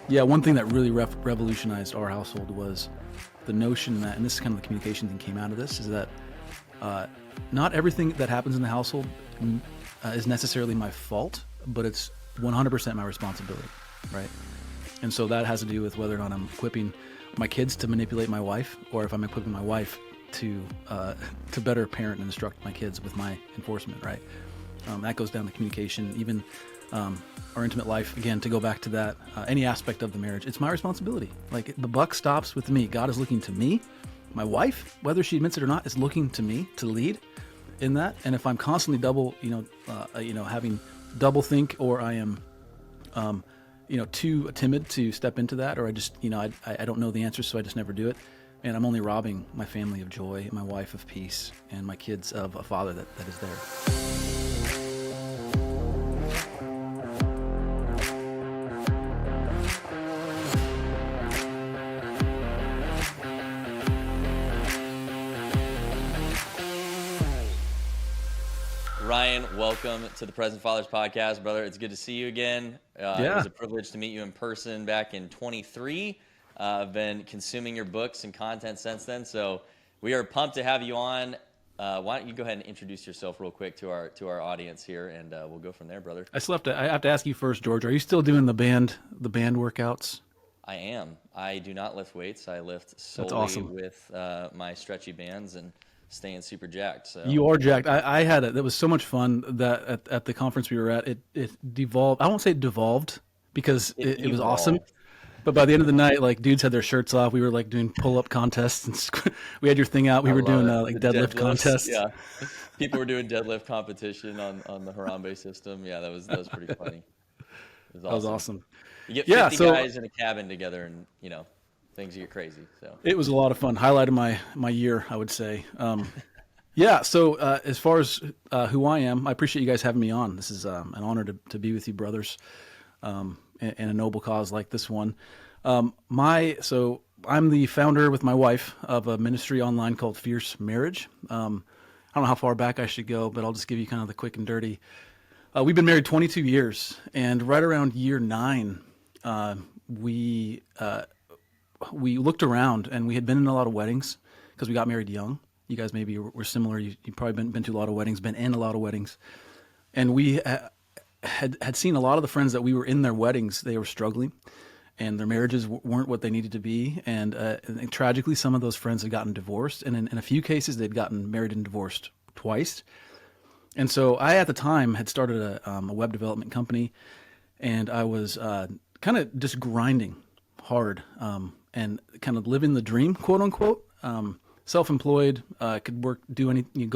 Yeah, one thing that really revolutionized our household was the notion that, and this is kind of the communication thing came out of this, is that uh, not everything that happens in the household is necessarily my fault, but it's 100% my responsibility, right? And so that has to do with whether or not I'm equipping my kids to manipulate my wife, or if I'm equipping my wife to better parent and instruct my kids with my enforcement, right? That goes down to communication, even our intimate life. Again, to go back to that, any aspect of the marriage, it's my responsibility. Like, the buck stops with me. God is looking to me. My wife, whether she admits it or not, is looking to me to lead in that. And if I'm constantly having double think, or I am, too timid to step into that, or I just, I don't know the answers, so I just never do it. And I'm only robbing my family of joy, my wife of peace, and my kids of a father that is there. Ryan, welcome to the Present Fathers Podcast, brother. It's good to see you again. It was a privilege to meet you in person back in 23. I've been consuming your books and content since then, so we are pumped to have you on. Why don't you go ahead and introduce yourself real quick to our audience here, and we'll go from there, brother. I have to ask you first, George. Are you still doing the band workouts? I am. I do not lift weights. I lift solely awesome. with my stretchy bands and staying super jacked. So You are jacked. I had it. That was so much fun that at the conference we were at, it devolved. I won't say devolved, because it was awesome. But by the end of the night, like, dudes had their shirts off. We were like doing pull-up contests, and we had your thing out. We were doing like deadlift contests. Yeah, people were doing deadlift competition on the Harambe system. Yeah, that was pretty funny. It was awesome. That was awesome. You get 50 guys in a cabin together, and things get crazy. So it was a lot of fun. Highlighted my year, I would say. So as far as who I am, I appreciate you guys having me on. This is an honor to be with you, brothers, in a noble cause like this one. So I'm the founder with my wife of a ministry online called Fierce Marriage. I don't know how far back I should go, but I'll just give you kind of the quick and dirty. We've been married 22 years, and right around year 9, we looked around, and we had been in a lot of weddings because we got married young. You guys maybe were similar. You've probably been to a lot of weddings, been in a lot of weddings. And we had seen a lot of the friends that we were in their weddings, they were struggling, and their marriages weren't what they needed to be. And tragically, some of those friends had gotten divorced. And in a few cases, they'd gotten married and divorced twice. And so I, at the time, had started a web development company, and I was kind of just grinding hard and kind of living the dream, quote unquote. Self-employed, could work, go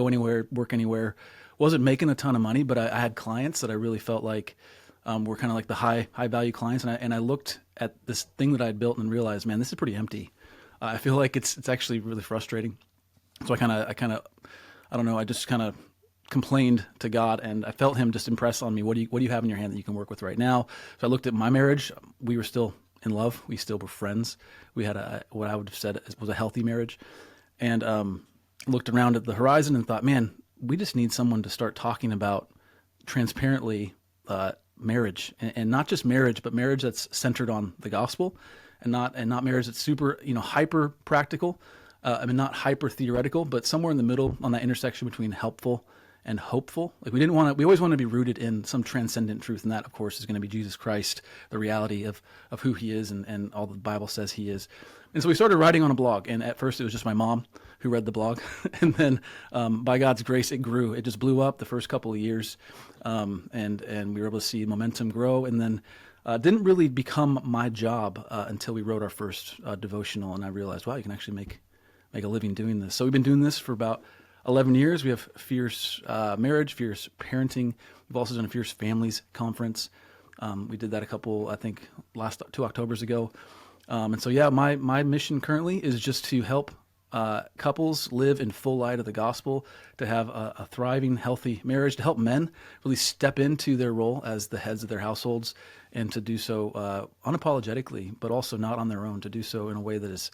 anywhere, work anywhere. Wasn't making a ton of money, but I had clients that I really felt like were kind of like the high value clients. And I looked at this thing that I had built and realized, man, this is pretty empty. I feel like it's actually really frustrating. So I just kind of complained to God, and I felt Him just impress on me. What do you have in your hand that you can work with right now? So I looked at my marriage. We were still in love. We still were friends. We had what I would have said was a healthy marriage. And looked around at the horizon and thought, man, we just need someone to start talking about transparently marriage, and not just marriage, but marriage that's centered on the gospel, and not marriage that's super hyper practical. Not hyper theoretical, but somewhere in the middle, on that intersection between helpful and hopeful. Like, we always want to be rooted in some transcendent truth, and that, of course, is going to be Jesus Christ, the reality of who He is and all the Bible says He is. And so we started writing on a blog, and at first it was just my mom who read the blog, and then by God's grace, it grew. It just blew up the first couple of years, and we were able to see momentum grow, and then didn't really become my job until we wrote our first devotional, and I realized, wow, you can actually make a living doing this. So we've been doing this for about 11 years. We have Fierce Marriage, Fierce Parenting. We've also done a Fierce Families Conference. We did that I think last 2 Octobers ago. And so, my mission currently is just to help couples live in full light of the gospel, to have a thriving, healthy marriage, to help men really step into their role as the heads of their households, and to do so unapologetically, but also not on their own, to do so in a way that is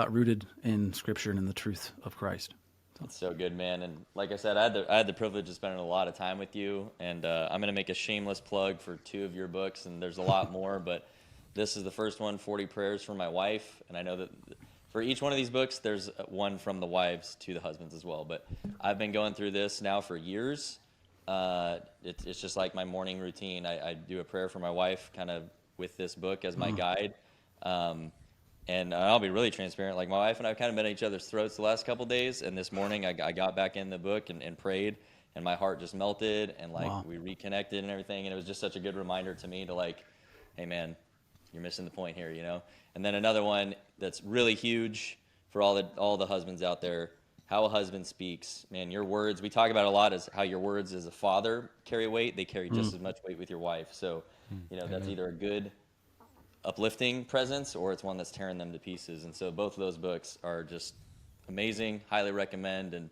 rooted in Scripture and in the truth of Christ. That's so good, man. And like I said, I had the privilege of spending a lot of time with you, and I'm going to make a shameless plug for 2 of your books, and there's a lot more, but this is the first one, 40 Prayers for My Wife. And I know that for each one of these books, there's one from the wives to the husbands as well. But I've been going through this now for years. It's just like my morning routine. I do a prayer for my wife kind of with this book as my guide. And I'll be really transparent. Like, my wife and I have kind of been at each other's throats the last couple days. And this morning I got back in the book and prayed, and my heart just melted, and like we reconnected and everything. And it was just such a good reminder to me to like, hey man, you're missing the point here, you know? And then another one that's really huge for all the husbands out there, how a husband speaks. Man, your words, we talk about a lot, is how your words as a father carry weight. They carry just as much weight with your wife. So, you know, that's either a good uplifting presence or it's one that's tearing them to pieces. And so both of those books are just amazing. Highly recommend. And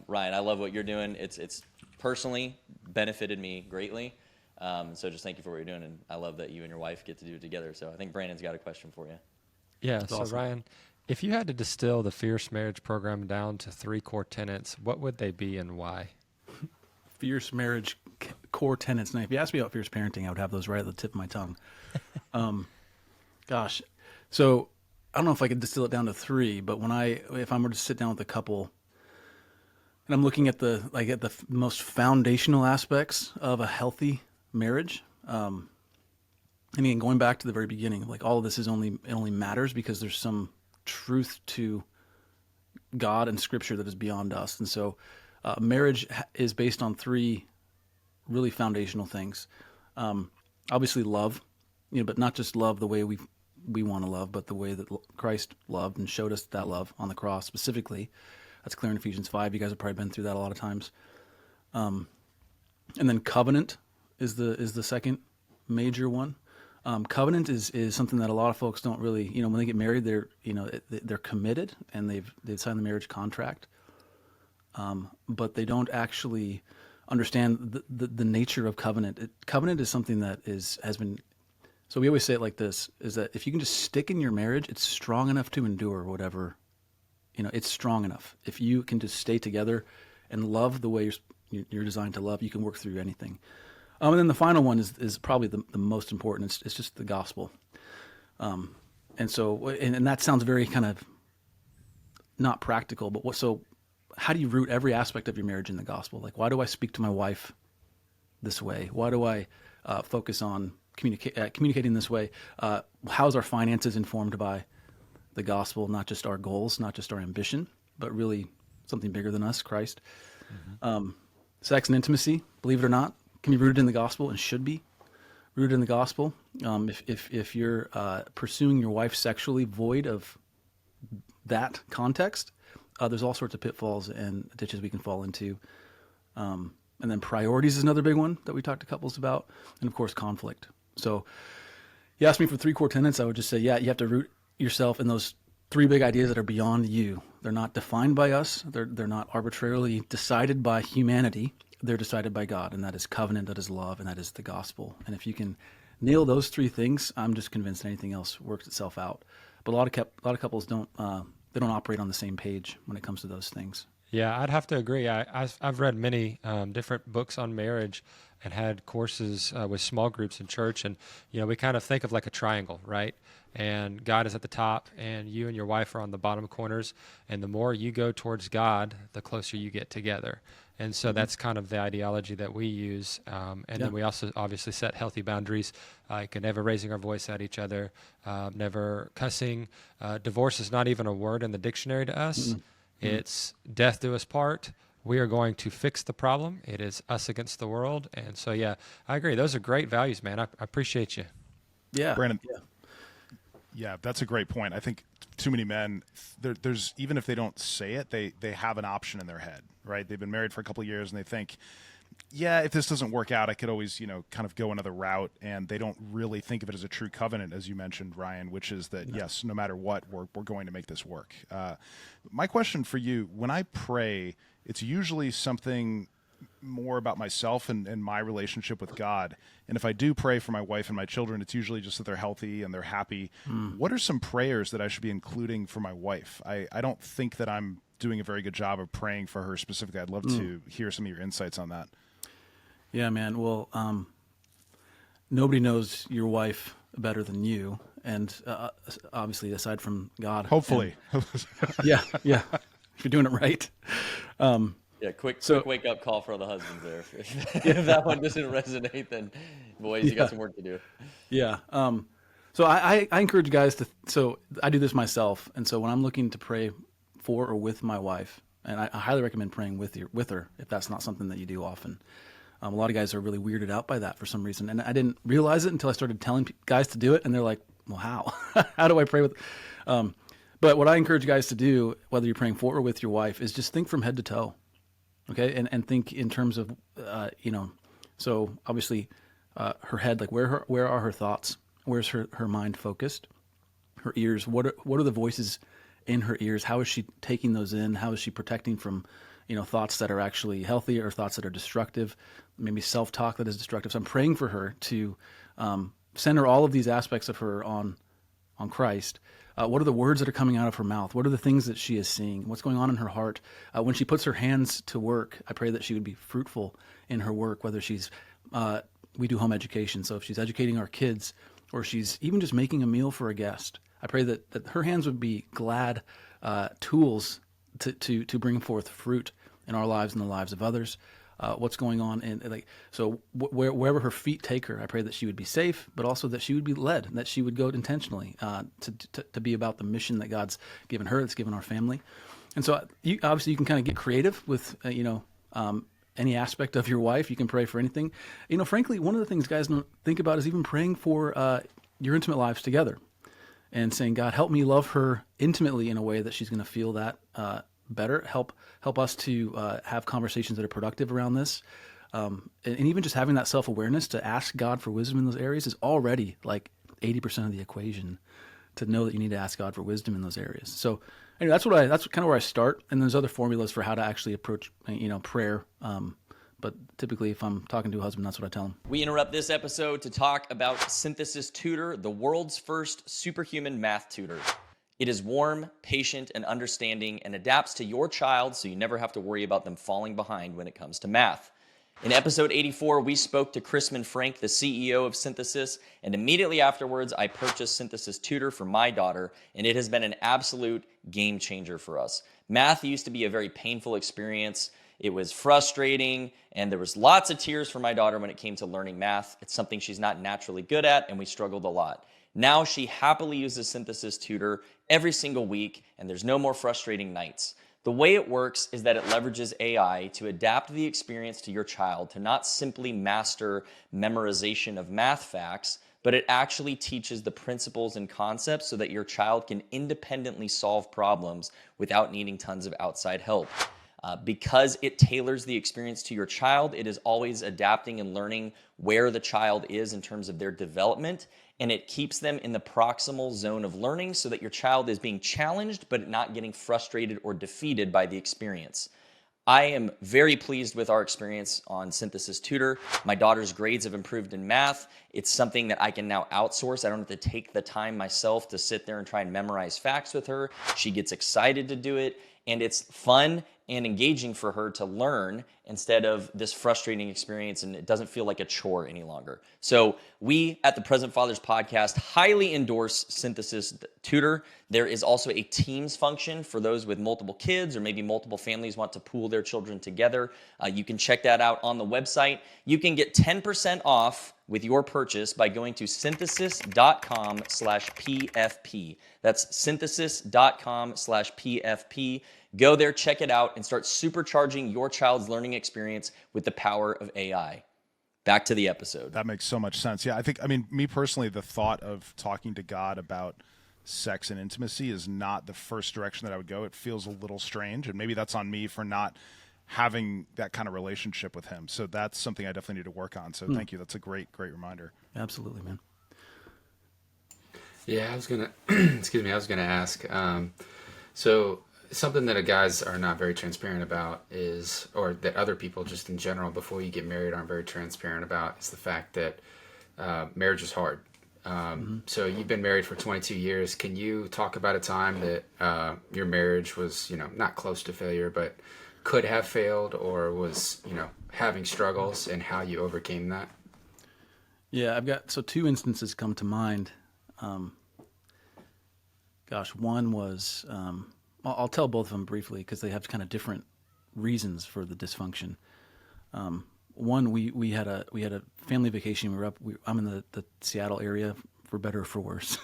Ryan, I love what you're doing. It's personally benefited me greatly. So just thank you for what you're doing. And I love that you and your wife get to do it together. So I think Brandon's got a question for you. Yeah. That's awesome. Ryan, if you had to distill the Fierce Marriage program down to 3 core tenets, what would they be and why? Fierce Marriage core tenets. Now, if you asked me about fierce parenting, I would have those right at the tip of my tongue. Gosh. So I don't know if I could distill it down to 3, but if I were to sit down with a couple and I'm looking at the most foundational aspects of a healthy marriage, and again, going back to the very beginning, like all of this it only matters because there's some truth to God and Scripture that is beyond us. And so marriage is based on 3 really foundational things. Obviously love, but not just love the way we want to love, but the way that Christ loved and showed us that love on the cross specifically. That's clear in Ephesians 5. You guys have probably been through that a lot of times. And then covenant is the second major one. Covenant is something that a lot of folks don't really, when they get married, they're committed and they've signed the marriage contract. But they don't actually understand the nature of covenant. Covenant is something that has been, so we always say it like this, is that if you can just stick in your marriage, it's strong enough to endure whatever, it's strong enough. If you can just stay together and love the way you're designed to love, you can work through anything. And then the final one is probably the most important. It's just the gospel. And so, and that sounds very kind of not practical, but so how do you root every aspect of your marriage in the gospel? Like, why do I speak to my wife this way? Why do I focus on communicating this way? How's our finances informed by the gospel? Not just our goals, not just our ambition, but really something bigger than us, Christ. Sex and intimacy, believe it or not, can be rooted in the gospel and should be rooted in the gospel. If you're pursuing your wife sexually void of that context, there's all sorts of pitfalls and ditches we can fall into. And then priorities is another big one that we talked to couples about. And of course, conflict. So you asked me for 3 core tenets, I would just say, you have to root yourself in those 3 big ideas that are beyond you. They're not defined by us. They're not arbitrarily decided by humanity. They're decided by God, and that is covenant, that is love, and that is the gospel. And if you can nail those 3 things, I'm just convinced anything else works itself out. But a lot of couples don't operate on the same page when it comes to those things. Yeah, I'd have to agree. I've read many different books on marriage and had courses with small groups in church. And, we kind of think of like a triangle, right? And God is at the top and you and your wife are on the bottom corners. And the more you go towards God, the closer you get together. And so that's kind of the ideology that we use. Then we also obviously set healthy boundaries, like never raising our voice at each other, never cussing. Divorce is not even a word in the dictionary to us. It's death do us part. We are going to fix the problem. It is us against the world. And so, I agree. Those are great values, man. I appreciate you. Yeah. Brandon. Yeah, that's a great point. I think too many men, there's even if they don't say it, they have an option in their head, right? They've been married for a couple of years and they think, if this doesn't work out, I could always, kind of go another route. And they don't really think of it as a true covenant, as you mentioned, Ryan, which is that, yes, no matter what, we're going to make this work. My question for you, when I pray, it's usually something more about myself and my relationship with God. And if I do pray for my wife and my children, it's usually just that they're healthy and they're happy. What are some prayers that I should be including for my wife? I don't think that I'm doing a very good job of praying for her specifically. I'd love to hear some of your insights on that. Yeah, man. Well, nobody knows your wife better than you. And obviously, aside from God, Hopefully. yeah, if you're doing it right. Yeah, quick wake up call for all the husbands there. If that one doesn't resonate, then boys, you got some work to do. Yeah. So I encourage guys to. So I do this myself, and so when I'm looking to pray for or with my wife, and I highly recommend praying with her if that's not something that you do often. A lot of guys are really weirded out by that for some reason, and I didn't realize it until I started telling guys to do it, and they're like, "Well, how? How do I pray with?" But what I encourage guys to do, whether you're praying for or with your wife, is just think from head to toe, okay, and think in terms of So obviously, her head, like where are her thoughts? Where's her mind focused? Her ears, what are the voices in her ears? How is she taking those in? How is she protecting from thoughts that are actually healthy or thoughts that are destructive, maybe self-talk that is destructive? So I'm praying for her to center all of these aspects of her on Christ. What are the words that are coming out of her mouth? What are the things that she is seeing? What's going on in her heart? When she puts her hands to work, I pray that she would be fruitful in her work, whether she's, we do home education. So if she's educating our kids or she's even just making a meal for a guest, I pray that her hands would be glad tools to bring forth fruit in our lives and the lives of others. What's going on wherever her feet take her, I pray that she would be safe, but also that she would be led, that she would go intentionally to be about the mission that God's given her, that's given our family. And so you can kind of get creative with any aspect of your wife. You can pray for anything. Frankly, one of the things guys don't think about is even praying for your intimate lives together and saying, God, help me love her intimately in a way that she's going to feel that better. Help us to have conversations that are productive around this. And even just having that self-awareness to ask God for wisdom in those areas is already like 80% of the equation, to know that you need to ask God for wisdom in those areas. So anyway, that's kind of where I start. And there's other formulas for how to actually approach, prayer. But typically if I'm talking to a husband, that's what I tell him. We interrupt this episode to talk about Synthesis Tutor, the world's first superhuman math tutor. It is warm, patient, and understanding, and adapts to your child so you never have to worry about them falling behind when it comes to math. In episode 84, we spoke to Chrisman Frank, the CEO of Synthesis, and immediately afterwards, I purchased Synthesis Tutor for my daughter, and it has been an absolute game changer for us. Math used to be a very painful experience. It was frustrating, and there was lots of tears for my daughter when it came to learning math. It's something she's not naturally good at, and we struggled a lot. Now she happily uses Synthesis Tutor every single week, and there's no more frustrating nights. The way it works is that it leverages AI to adapt the experience to your child to not simply master memorization of math facts, but it actually teaches the principles and concepts so that your child can independently solve problems without needing tons of outside help. Because it tailors the experience to your child, it is always adapting and learning where the child is in terms of their development, and it keeps them in the proximal zone of learning so that your child is being challenged but not getting frustrated or defeated by the experience. I am very pleased with our experience on Synthesis Tutor. My daughter's grades have improved in math. It's something that I can now outsource. I don't have to take the time myself to sit there and try and memorize facts with her. She gets excited to do it, and it's fun and engaging for her to learn instead of this frustrating experience, and it doesn't feel like a chore any longer. So we at the Present Fathers podcast highly endorse Synthesis Tutor. There is also a Teams function for those with multiple kids or maybe multiple families want to pool their children together. You can check that out on the website. You can get 10% off with your purchase by going to synthesis.com/PFP. That's synthesis.com/PFP. Go there, check it out, and start supercharging your child's learning experience with the power of AI. Back to the episode. That makes so much sense. Yeah, me personally, the thought of talking to God about sex and intimacy is not the first direction that I would go. It feels a little strange, and maybe that's on me for not having that kind of relationship with him. So that's something I definitely need to work on. So thank you. That's a great reminder. Absolutely, man. Yeah, I was gonna ask. So something that guys are not very transparent about is, or that other people just in general before you get married aren't very transparent about, is the fact that marriage is hard. So you've been married for 22 years. Can you talk about a time that your marriage was, not close to failure, but could have failed or was, having struggles, and how you overcame that? Yeah, I've got, so two instances come to mind. One was, I'll tell both of them briefly because they have kind of different reasons for the dysfunction. One, we had a family vacation. I'm in the Seattle area, for better or for worse.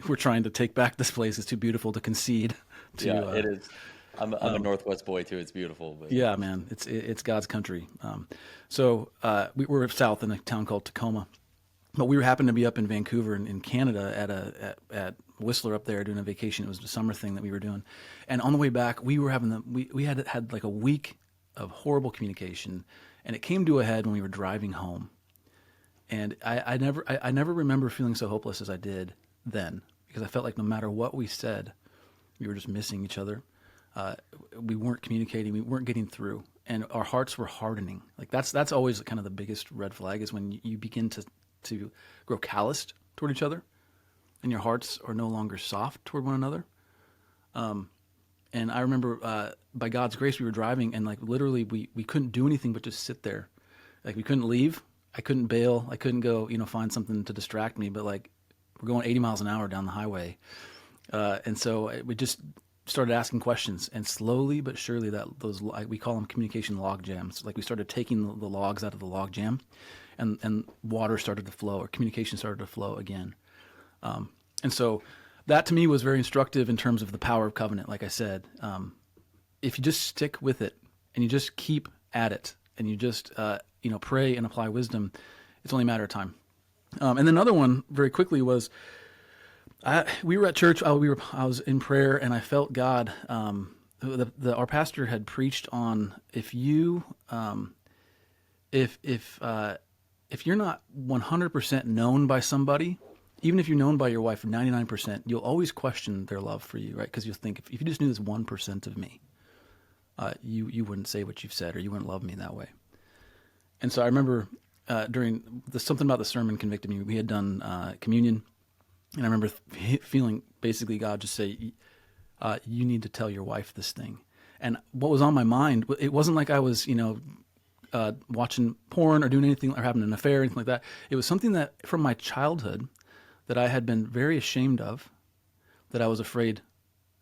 We're trying to take back this place. It's too beautiful to concede. It is. I'm a Northwest boy too. It's beautiful. But yeah, man, it's God's country. We were south in a town called Tacoma, but we happened to be up in Vancouver in Canada at Whistler up there doing a vacation. It was a summer thing that we were doing, and on the way back, we were we had like a week of horrible communication, and it came to a head when we were driving home. And I never remember feeling so hopeless as I did then, because I felt like no matter what we said, we were just missing each other. We weren't communicating. We weren't getting through, and our hearts were hardening. Like that's always kind of the biggest red flag, is when you begin to grow calloused toward each other, and your hearts are no longer soft toward one another. And I remember, by God's grace, we were driving, and like literally we couldn't do anything but just sit there. Like we couldn't leave. I couldn't bail. I couldn't go, find something to distract me. But like we're going 80 miles an hour down the highway, and so we just started asking questions, and slowly but surely we call them communication log jams. Like we started taking the logs out of the log jam, and water started to flow, or communication started to flow again. And so that to me was very instructive in terms of the power of covenant. Like I said, if you just stick with it and you just keep at it and you just, pray and apply wisdom, it's only a matter of time. And then another one very quickly was, we were at church. I was in prayer, and I felt God. Our pastor had preached on, if you're not 100% known by somebody, even if you're known by your wife 99%, you'll always question their love for you, right? Because you'll think, if you just knew this 1% of me, you wouldn't say what you've said, or you wouldn't love me that way. And so I remember during something about the sermon convicted me. We had done communion. And I remember feeling basically God just say, you need to tell your wife this thing. And what was on my mind, it wasn't like I was, watching porn or doing anything or having an affair or anything like that. It was something that from my childhood that I had been very ashamed of, that I was afraid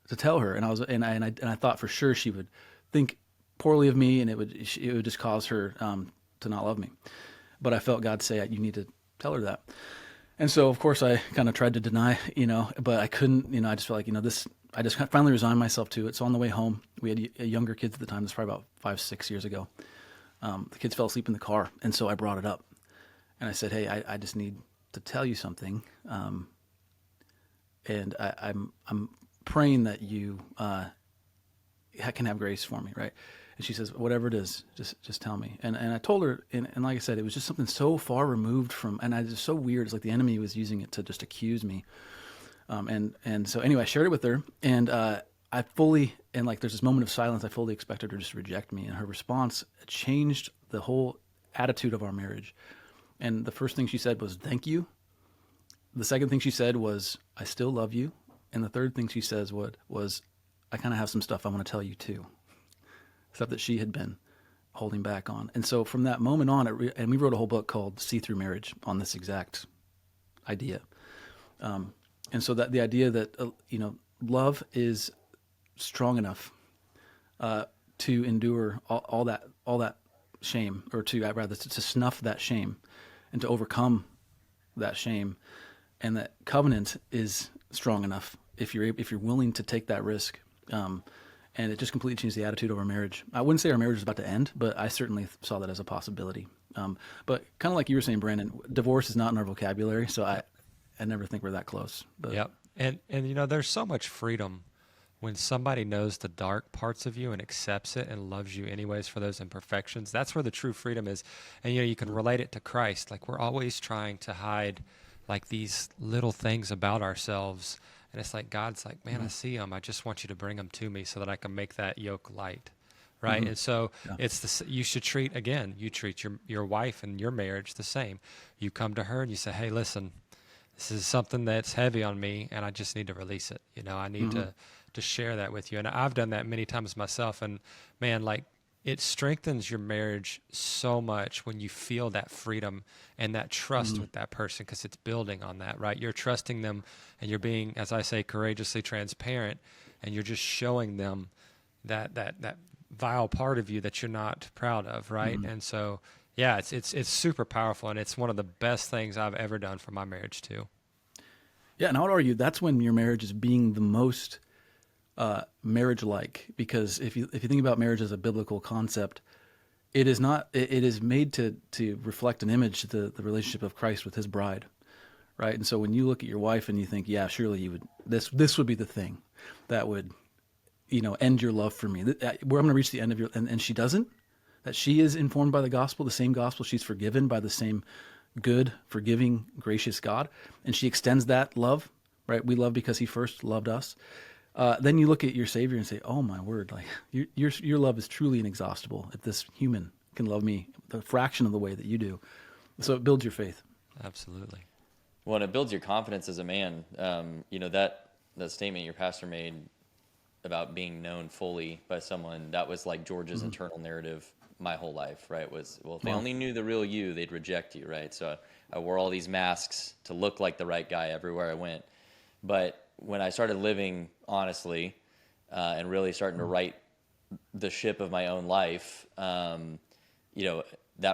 to tell her. And I thought for sure she would think poorly of me, and it would just cause her to not love me. But I felt God say, you need to tell her that. And so, of course, I kind of tried to deny, but I couldn't, I just felt like, I just finally resigned myself to it. So on the way home, we had younger kids at the time. This was probably about 5-6 years ago. The kids fell asleep in the car. And so I brought it up, and I said, hey, I just need to tell you something. And I'm praying that you can have grace for me, right? And she says, whatever it is, just tell me. And I told her, and like I said, it was just something so far removed from, and it's just so weird. It's like the enemy was using it to just accuse me. And so anyway, I shared it with her, and there's this moment of silence. I fully expected her just to reject me, and her response changed the whole attitude of our marriage. And the first thing she said was, thank you. The second thing she said was, I still love you. And the third thing she says was, I kind of have some stuff I want to tell you too. Stuff that she had been holding back on. And so from that moment on, and we wrote a whole book called See Through Marriage on this exact idea. And so that the idea that, love is strong enough to endure all that shame, or to snuff that shame and to overcome that shame. And that covenant is strong enough if you're willing to take that risk. And it just completely changed the attitude of our marriage. I wouldn't say our marriage was about to end, but I certainly saw that as a possibility. But kind of like you were saying, Brandon, divorce is not in our vocabulary, so I never think we're that close. But. Yep. And there's so much freedom when somebody knows the dark parts of you and accepts it and loves you anyways for those imperfections. That's where the true freedom is. And you can relate it to Christ. Like, we're always trying to hide like these little things about ourselves. And it's like, God's like, man, I see them. I just want you to bring them to me so that I can make that yoke light. Right. Mm-hmm. And so you should treat your wife and your marriage the same. You come to her and you say, hey, listen, this is something that's heavy on me, and I just need to release it. I need to share that with you. And I've done that many times myself. And man, like, it strengthens your marriage so much when you feel that freedom and that trust with that person, because it's building on that, right? You're trusting them, and you're being, as I say, courageously transparent, and you're just showing them that vile part of you that you're not proud of, right? And so, yeah, it's super powerful, and it's one of the best things I've ever done for my marriage too. Yeah, and I would argue that's when your marriage is being the most marriage-like, because if you think about marriage as a biblical concept, it is not. It is made to reflect an image, the relationship of Christ with His bride, right? And so when you look at your wife and you think, yeah, surely you would, this would be the thing that would, end your love for me. Where I'm going to reach the end of and she doesn't. That she is informed by the gospel, the same gospel. She's forgiven by the same good, forgiving, gracious God, and she extends that love, right? We love because He first loved us. Then you look at your Savior and say, "Oh my word! Like your love is truly inexhaustible. If this human can love me the fraction of the way that you do, so it builds your faith." Absolutely. Well, and it builds your confidence as a man. That statement your pastor made about being known fully by someone, that was like George's internal narrative my whole life, right? Was, well, if they only knew the real you, they'd reject you, right? So I wore all these masks to look like the right guy everywhere I went. But when I started living honestly and really starting to right the ship of my own life, that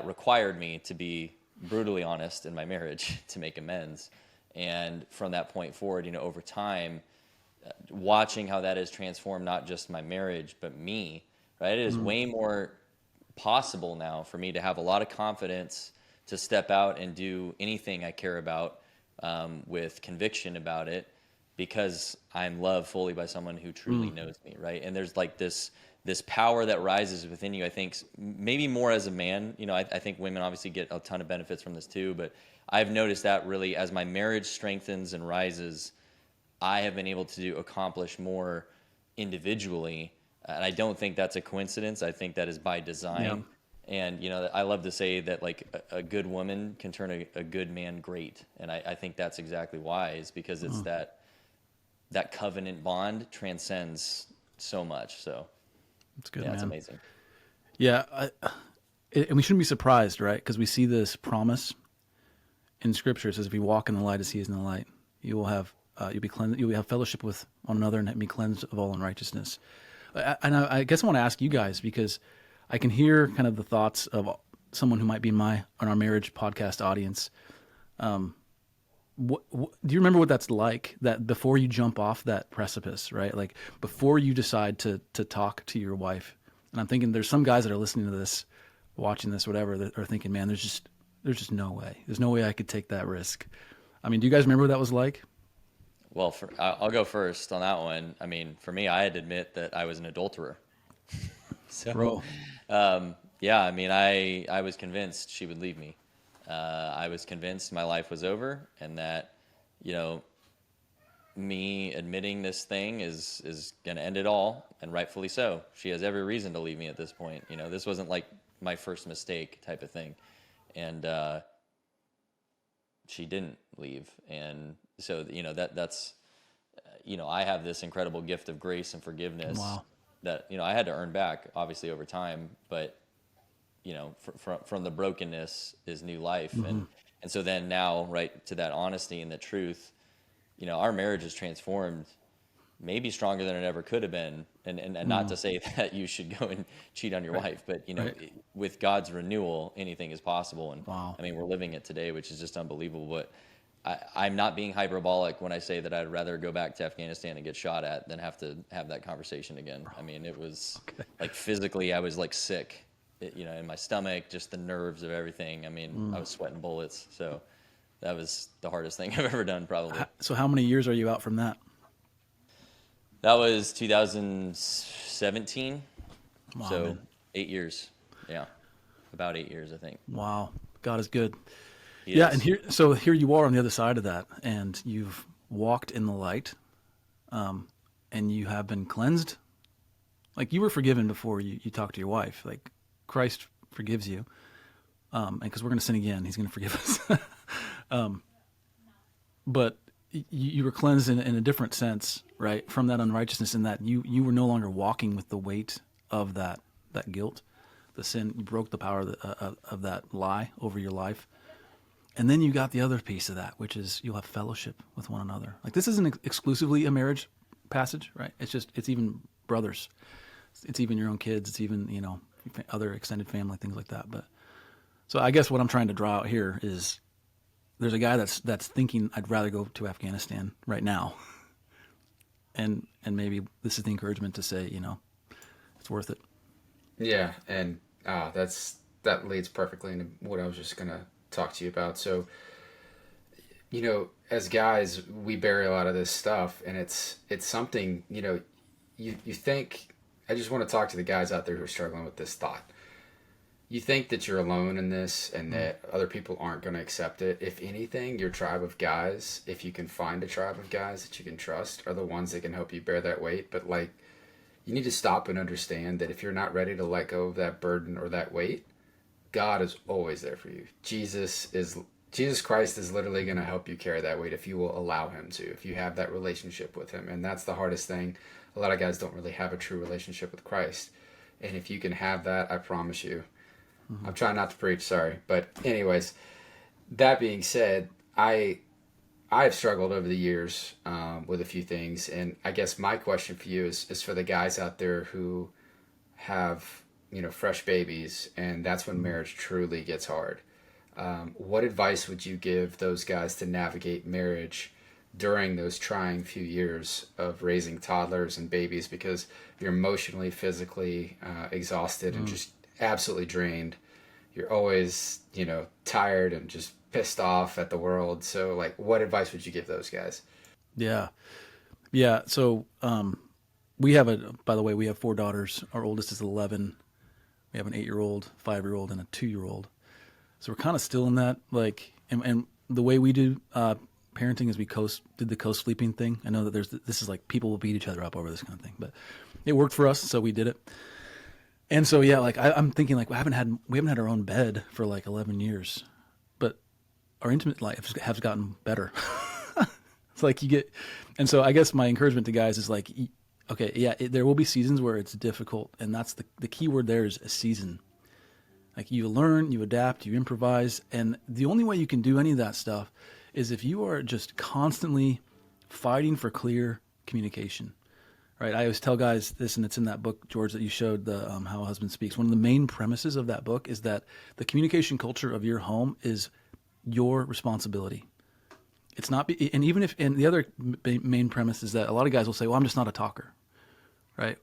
required me to be brutally honest in my marriage to make amends. And from that point forward, over time, watching how that has transformed not just my marriage, but me, right? It is way more possible now for me to have a lot of confidence to step out and do anything I care about with conviction about it, because I'm loved fully by someone who truly knows me, right? And there's like this power that rises within you, I think, maybe more as a man. I think women obviously get a ton of benefits from this too, but I've noticed that really as my marriage strengthens and rises, I have been able to accomplish more individually. And I don't think that's a coincidence. I think that is by design. Yeah. And, I love to say that like a good woman can turn a good man great. And I think that's exactly why, is because it's that covenant bond transcends so much. So it's good, yeah, man. It's amazing. Yeah. And we shouldn't be surprised, right? Because we see this promise in Scripture. It says, if you walk in the light as He is in the light, you will have, you'll be cleansed, you'll have fellowship with one another and be cleansed of all unrighteousness. And I guess I want to ask you guys, because I can hear kind of the thoughts of someone who might be on our marriage podcast audience. What, do you remember what that's like, that before you jump off that precipice, right? Like before you decide to talk to your wife? And I'm thinking there's some guys that are listening to this, watching this, whatever, that are thinking, man, there's just no way. There's no way I could take that risk. I mean, do you guys remember what that was like? Well, I'll go first on that one. I mean, for me, I had to admit that I was an adulterer. So, yeah, I mean, I was convinced she would leave me. I was convinced my life was over, and that, me admitting this thing is going to end it all, and rightfully so. She has every reason to leave me at this point. This wasn't like my first mistake type of thing. And she didn't leave. And so, that's, I have this incredible gift of grace and forgiveness. Wow. That, I had to earn back, obviously, over time. But, from the brokenness is new life. And so then now, right, to that honesty and the truth, our marriage is transformed, maybe stronger than it ever could have been. And not to say that you should go and cheat on your wife, but, with God's renewal, anything is possible. And wow. I mean, we're living it today, which is just unbelievable. But I'm not being hyperbolic when I say that I'd rather go back to Afghanistan and get shot at than have to have that conversation again. I mean, it was like physically, I was like sick, in my stomach, just the nerves of everything. I mean, I was sweating bullets. So that was the hardest thing I've ever done, probably. So how many years are you out from that? That was 2017. Wow, so man. 8 years. Yeah. About 8 years, I think. Wow. God is good. He Yeah. is. And here you are on the other side of that, and you've walked in the light, and you have been cleansed. Like, you were forgiven before you talked to your wife. Like, Christ forgives you. And because we're going to sin again, He's going to forgive us. But you were cleansed in a different sense, right? From that unrighteousness, in that you were no longer walking with the weight of that guilt. the sin, you broke the power of that lie over your life. And then you got the other piece of that, which is you'll have fellowship with one another. Like this isn't exclusively a marriage passage, right? It's even brothers. It's even your own kids. It's even, other extended family, things like that. But so I guess what I'm trying to draw out here is there's a guy that's thinking I'd rather go to Afghanistan right now. And maybe this is the encouragement to say, it's worth it. Yeah. And that leads perfectly into what I was just going to talk to you about. So, as guys, we bury a lot of this stuff, and it's something, you think, I just want to talk to the guys out there who are struggling with this thought. You think that you're alone in this and that other people aren't going to accept it. If anything, your tribe of guys, if you can find a tribe of guys that you can trust, are the ones that can help you bear that weight. But you need to stop and understand that if you're not ready to let go of that burden or that weight, God is always there for you. Jesus Christ is literally going to help you carry that weight if you will allow him to, if you have that relationship with him. And that's the hardest thing. A lot of guys don't really have a true relationship with Christ. And if you can have that, I promise you. I'm trying not to preach, sorry. But anyways, that being said, I've struggled over the years with a few things. And I guess my question for you is for the guys out there who have, fresh babies, and that's when marriage truly gets hard. What advice would you give those guys to navigate marriage during those trying few years of raising toddlers and babies, because you're emotionally, physically exhausted and just absolutely drained. You're always, tired and just pissed off at the world. So what advice would you give those guys? Yeah. Yeah. So, we have 4 daughters. Our oldest is 11. We have an 8-year-old, 5-year-old, and a 2-year-old. So we're kind of still in that, and the way we do parenting is we did the co-sleeping thing. I know that this is people will beat each other up over this kind of thing, but it worked for us, so we did it. And so yeah, I'm thinking we haven't had our own bed for 11 years, but our intimate life has gotten better. It's and so I guess my encouragement to guys is okay, yeah, there will be seasons where it's difficult, and that's the key word there is a season. You learn, you adapt, you improvise, and the only way you can do any of that stuff is if you are just constantly fighting for clear communication, right? I always tell guys this, and it's in that book, George, that you showed, the How a Husband Speaks. One of the main premises of that book is that the communication culture of your home is your responsibility. It's not, and even if, and the other main premise is that a lot of guys will say, well, I'm just not a talker, right?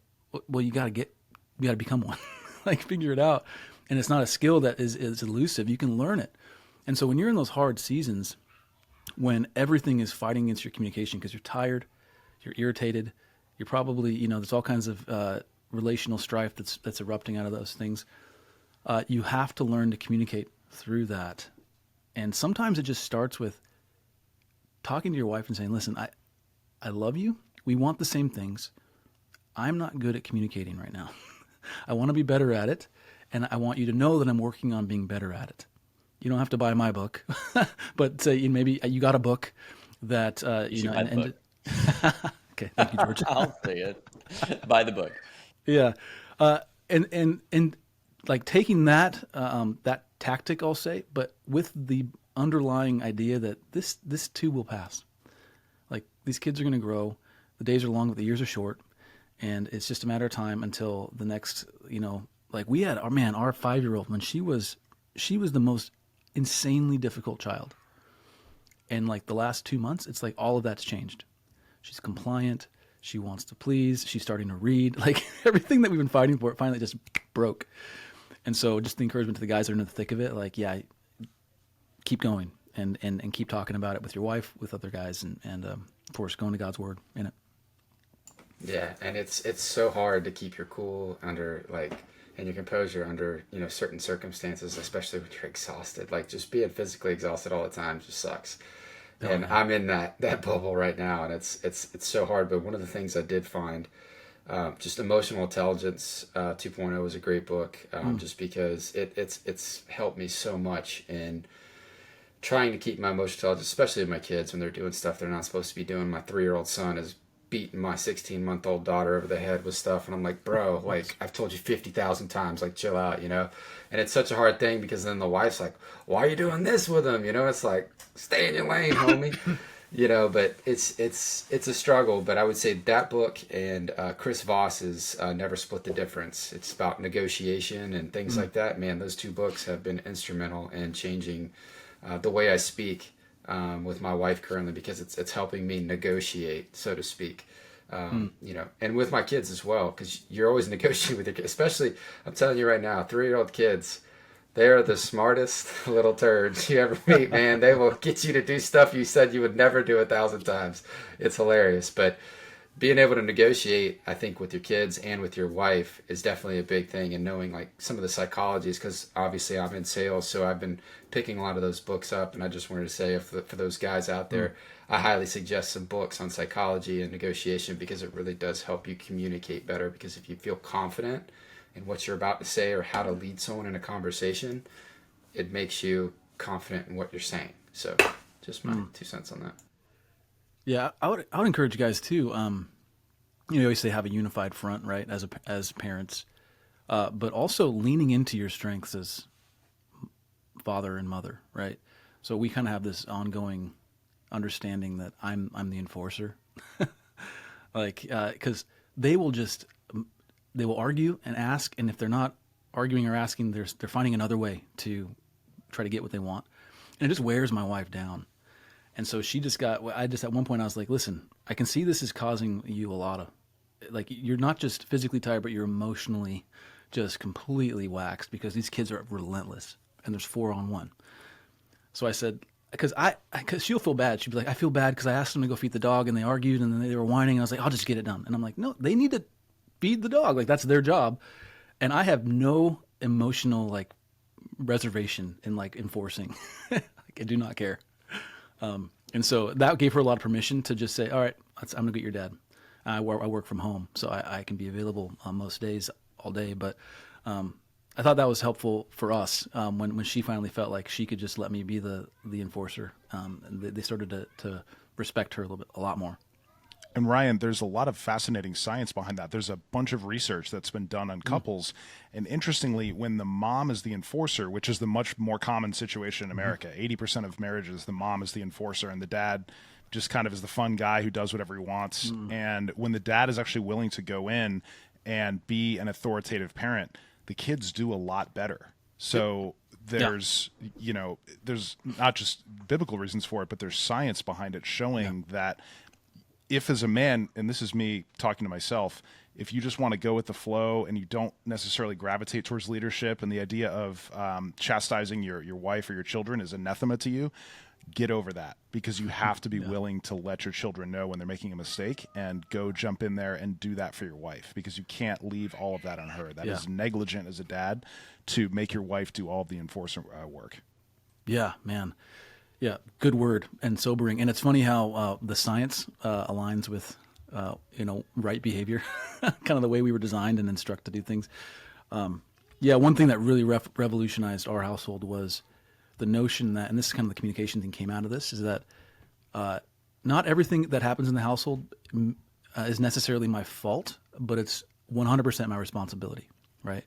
Well, you got to become one, figure it out. And it's not a skill that is elusive. You can learn it. And so when you're in those hard seasons, when everything is fighting against your communication because you're tired, you're irritated, you're probably, there's all kinds of relational strife that's erupting out of those things. You have to learn to communicate through that. And sometimes it just starts with talking to your wife and saying, listen, I love you. We want the same things. I'm not good at communicating right now. I want to be better at it. And I want you to know that I'm working on being better at it. You don't have to buy my book, but maybe you got a book that book. Okay, thank you, George. I'll say it. Buy the book. Yeah, and taking that tactic, I'll say, but with the underlying idea that this too will pass. These kids are going to grow. The days are long, but the years are short, and it's just a matter of time until the next. We had our 5-year-old when she was the most insanely difficult child. And the last 2 months, it's all of that's changed. She's compliant. She wants to please. She's starting to read. Everything that we've been fighting for, it finally just broke. And so just the encouragement to the guys that are in the thick of it, keep going and keep talking about it with your wife, with other guys, and of course, going to God's word in it. Yeah. And it's so hard to keep your cool under and your composure under, certain circumstances, especially when you're exhausted. Just being physically exhausted all the time just sucks. Oh, and yeah. I'm in that bubble right now, and it's so hard. But one of the things I did find, just Emotional Intelligence 2.0 is a great book, just because it's helped me so much in trying to keep my emotional intelligence, especially with my kids when they're doing stuff they're not supposed to be doing. My 3-year-old son is beating my 16-month-old daughter over the head with stuff. And I'm like, bro, like, I've told you 50,000 times, like, chill out, you know? And it's such a hard thing because then the wife's like, why are you doing this with him? You know, it's like, stay in your lane, homie. You know, but it's a struggle. But I would say that book and Chris Voss's Never Split the Difference. It's about negotiation and things like that. Man, those two books have been instrumental in changing the way I speak with my wife currently, because it's helping me negotiate, so to speak. You know, and with my kids as well, because you're always negotiating with your kids. Especially, I'm telling you right now, 3-year-old kids. They are the smartest little turds you ever meet, man. They will get you to do stuff you said you would never do 1,000 times. It's hilarious. But being able to negotiate, I think, with your kids and with your wife is definitely a big thing. And knowing like some of the psychologies, because obviously I'm in sales, so I've been picking a lot of those books up. And I just wanted to say, for those guys out there, I highly suggest some books on psychology and negotiation, because it really does help you communicate better. Because if you feel confident in what you're about to say or how to lead someone in a conversation, it makes you confident in what you're saying. So just my 2 cents on that. Yeah, I would encourage you guys too. You always say have a unified front, right? As parents, but also leaning into your strengths as father and mother, right? So we kind of have this ongoing understanding that I'm the enforcer, like because they will argue and ask, and if they're not arguing or asking, they're finding another way to try to get what they want, and it just wears my wife down. And so at one point I was like, listen, I can see this is causing you a lot of, like, you're not just physically tired, but you're emotionally just completely waxed because these kids are relentless and there's 4-on-1. So I said, because she'll feel bad. She'd be like, I feel bad because I asked them to go feed the dog and they argued and then they were whining. And I was like, I'll just get it done. And I'm like, no, they need to feed the dog. Like, that's their job. And I have no emotional like reservation in like enforcing. Like, I do not care. And so that gave her a lot of permission to just say, all right, I'm going to get your dad. I work from home, so I can be available on most days, all day. But I thought that was helpful for us when she finally felt like she could just let me be the enforcer. And they started to respect her a lot more. And Ryan, there's a lot of fascinating science behind that. There's a bunch of research that's been done on couples. And interestingly, when the mom is the enforcer, which is the much more common situation in America, 80% of marriages, the mom is the enforcer and the dad just kind of is the fun guy who does whatever he wants. And when the dad is actually willing to go in and be an authoritative parent, the kids do a lot better. So there's, you know, there's not just biblical reasons for it, but there's science behind it showing that if as a man, and this is me talking to myself, if you just want to go with the flow and you don't necessarily gravitate towards leadership and the idea of chastising your wife or your children is anathema to you, get over that, because you have to be willing to let your children know when they're making a mistake and go jump in there and do that for your wife, because you can't leave all of that on her. That is negligent as a dad to make your wife do all of the enforcement work. Yeah, man. Yeah, good word and sobering. And it's funny how the science aligns with, right behavior, kind of the way we were designed and instructed to do things. One thing that really revolutionized our household was the notion that, and this is kind of the communication thing came out of this, is that not everything that happens in the household is necessarily my fault, but it's 100% my responsibility, right?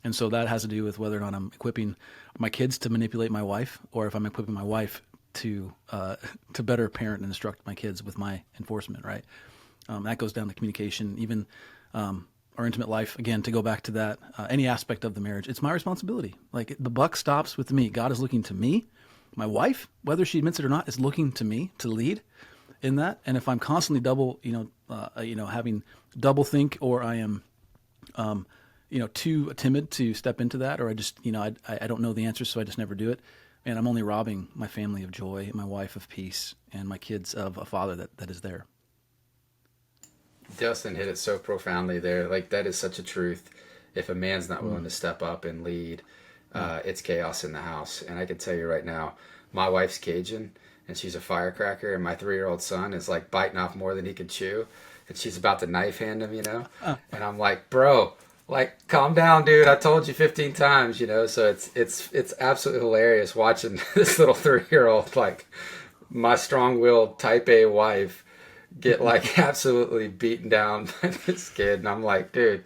And so that has to do with whether or not I'm equipping my kids to manipulate my wife, or if I'm equipping my wife to better parent and instruct my kids with my enforcement, right? That goes down to communication, even our intimate life. Again, to go back to that, any aspect of the marriage, it's my responsibility. Like, the buck stops with me. God is looking to me. My wife, whether she admits it or not, is looking to me to lead in that. And if I'm constantly having double think, or I am too timid to step into that, or I just, I don't know the answer, so I just never do it. And I'm only robbing my family of joy, my wife of peace, and my kids of a father that is there. Dustin hit it so profoundly there. Like, that is such a truth. If a man's not willing to step up and lead, it's chaos in the house. And I can tell you right now, my wife's Cajun, and she's a firecracker, and my 3-year-old son is like biting off more than he could chew, and she's about to knife hand him, and I'm like, bro, like, calm down, dude. I told you 15 times, So it's absolutely hilarious watching this little 3-year-old, like, my strong-willed type A wife, get like absolutely beaten down by this kid. And I'm like, dude,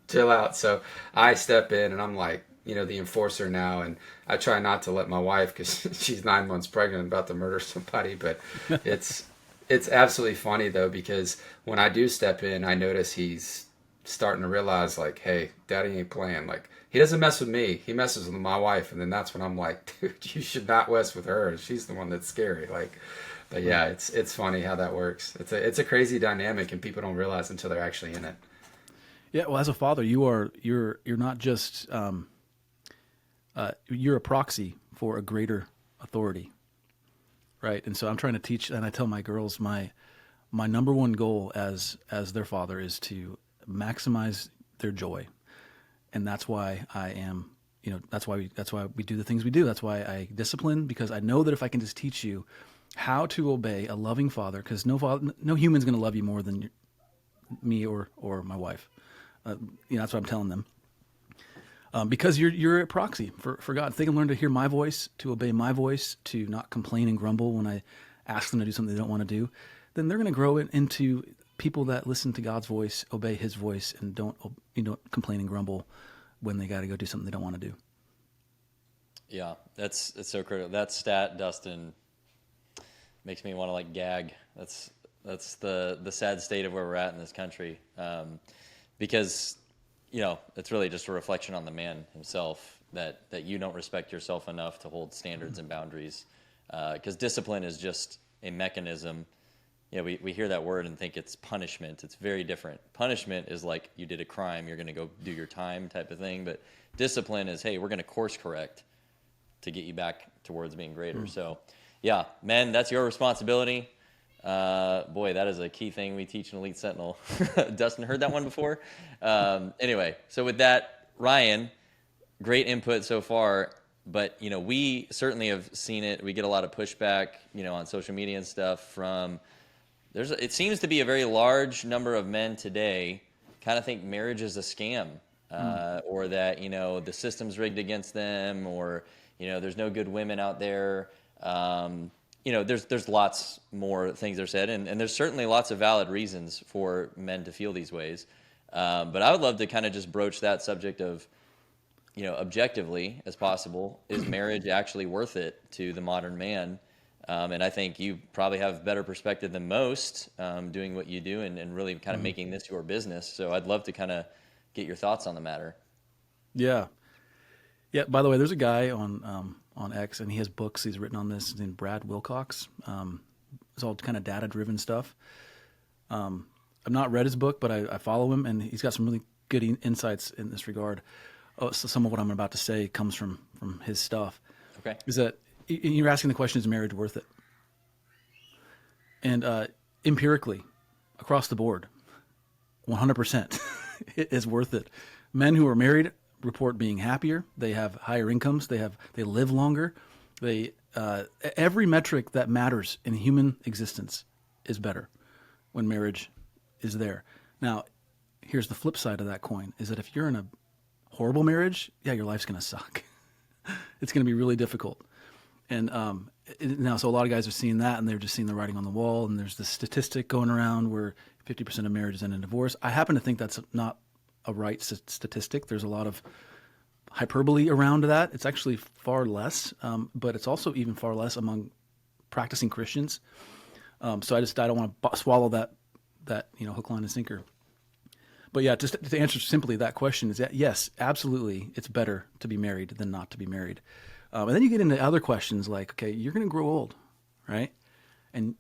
chill out. So I step in and I'm like, the enforcer now. And I try not to let my wife, because she's 9 months pregnant, about to murder somebody. But it's absolutely funny though, because when I do step in, I notice he's starting to realize like, hey, daddy ain't playing. Like, he doesn't mess with me. He messes with my wife. And then that's when I'm like, dude, you should not mess with her. She's the one that's scary. Like, but yeah, it's funny how that works. It's a crazy dynamic, and people don't realize until they're actually in it. Yeah, well, as a father, you're not just you're a proxy for a greater authority, right? And so I'm trying to teach, and I tell my girls my number one goal as their father is to maximize their joy, and that's why I am, that's why we do the things we do. That's why I discipline, because I know that if I can just teach you how to obey a loving father, because no human's going to love you more than me or my wife. That's what I'm telling them. Because you're a proxy for God. If they can learn to hear my voice, to obey my voice, to not complain and grumble when I ask them to do something they don't want to do, then they're going to grow into people that listen to God's voice, obey His voice, and don't complain and grumble when they got to go do something they don't want to do. Yeah, it's so critical. That stat, Dustin, makes me want to like gag. That's the sad state of where we're at in this country, because it's really just a reflection on the man himself that you don't respect yourself enough to hold standards and boundaries, because discipline is just a mechanism. We hear that word and think it's punishment. It's very different. Punishment is like you did a crime, you're going to go do your time type of thing, but discipline is, hey, we're going to course correct to get you back towards being greater. So yeah, men, that's your responsibility. Boy, that is a key thing we teach in Elite Sentinel. Dustin heard that one before. Anyway, so with that, Ryan, great input so far, but we certainly have seen it. We get a lot of pushback, on social media and stuff from, it seems to be a very large number of men today kind of think marriage is a scam, or that, the system's rigged against them, or, there's no good women out there. There's lots more things that are said, and there's certainly lots of valid reasons for men to feel these ways. But I would love to kind of just broach that subject of, objectively as possible, is marriage actually worth it to the modern man? And I think you probably have better perspective than most, doing what you do and really kind of making this your business. So I'd love to kind of get your thoughts on the matter. Yeah. Yeah. By the way, there's a guy on X, and he has books he's written on this. His name is Brad Wilcox. It's all kind of data-driven stuff. I've not read his book, but I follow him, and he's got some really good insights in this regard. So some of what I'm about to say comes from his stuff. Okay. Is that you're asking the question, is marriage worth it? And empirically, across the board, 100%, it is worth it. Men who are married report being happier. They have higher incomes. They live longer. Every metric that matters in human existence is better when marriage is there. Now, here's the flip side of that coin, is that if you're in a horrible marriage, yeah, your life's going to suck. It's going to be really difficult. And now, so a lot of guys are seeing that, and they're just seeing the writing on the wall, and there's this statistic going around where 50% of marriages end in divorce. I happen to think that's not a right statistic. There's a lot of hyperbole around that. It's actually far less, but it's also even far less among practicing Christians. So I don't want to swallow that hook, line, and sinker. But yeah, just to answer simply that question is that yes, absolutely, it's better to be married than not to be married. And then you get into other questions like, okay, you're going to grow old, right? And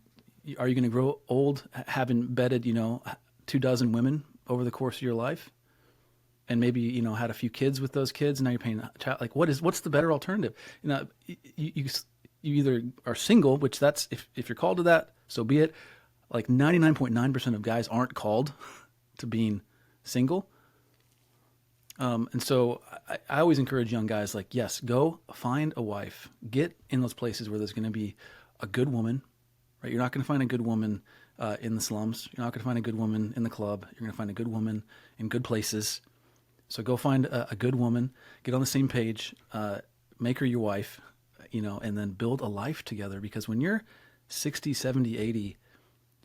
are you going to grow old having bedded, 24 women over the course of your life? And maybe, had a few kids with those kids, and now you're paying a child. Like, what's the better alternative? You either are single, which that's, if you're called to that, so be it. Like 99.9% of guys aren't called to being single. And so I always encourage young guys, like, yes, go find a wife, get in those places where there's going to be a good woman, right? You're not going to find a good woman in the slums. You're not going to find a good woman in the club. You're going to find a good woman in good places. So go find a good woman, get on the same page, make her your wife, and then build a life together. Because when you're 60, 70, 80,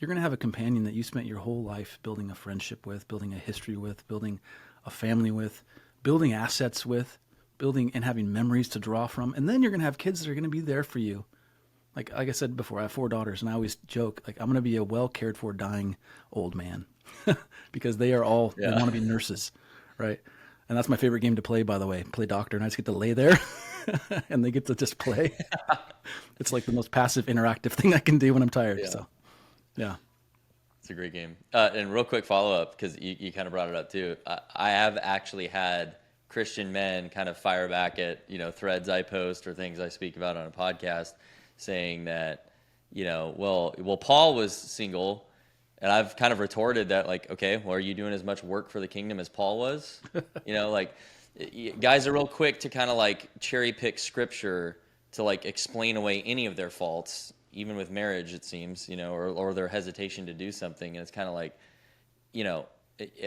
you're going to have a companion that you spent your whole life building a friendship with, building a history with, building a family with, building assets with, building and having memories to draw from. And then you're going to have kids that are going to be there for you. Like I said before, I have 4 daughters, and I always joke, like, I'm going to be a well cared for dying old man because they are all, they want to be nurses, right? And that's my favorite game to play, by the way, play doctor. And I just get to lay there and they get to just play. It's like the most passive interactive thing I can do when I'm tired. Yeah. So, yeah. It's a great game. And real quick follow-up, because you kind of brought it up too. I have actually had Christian men kind of fire back at, threads I post or things I speak about on a podcast saying that, well, Paul was single. And I've kind of retorted that, like, okay, well, are you doing as much work for the kingdom as Paul was? Guys are real quick to kind of like cherry pick scripture to like explain away any of their faults, even with marriage, it seems, or their hesitation to do something. And it's kind of like,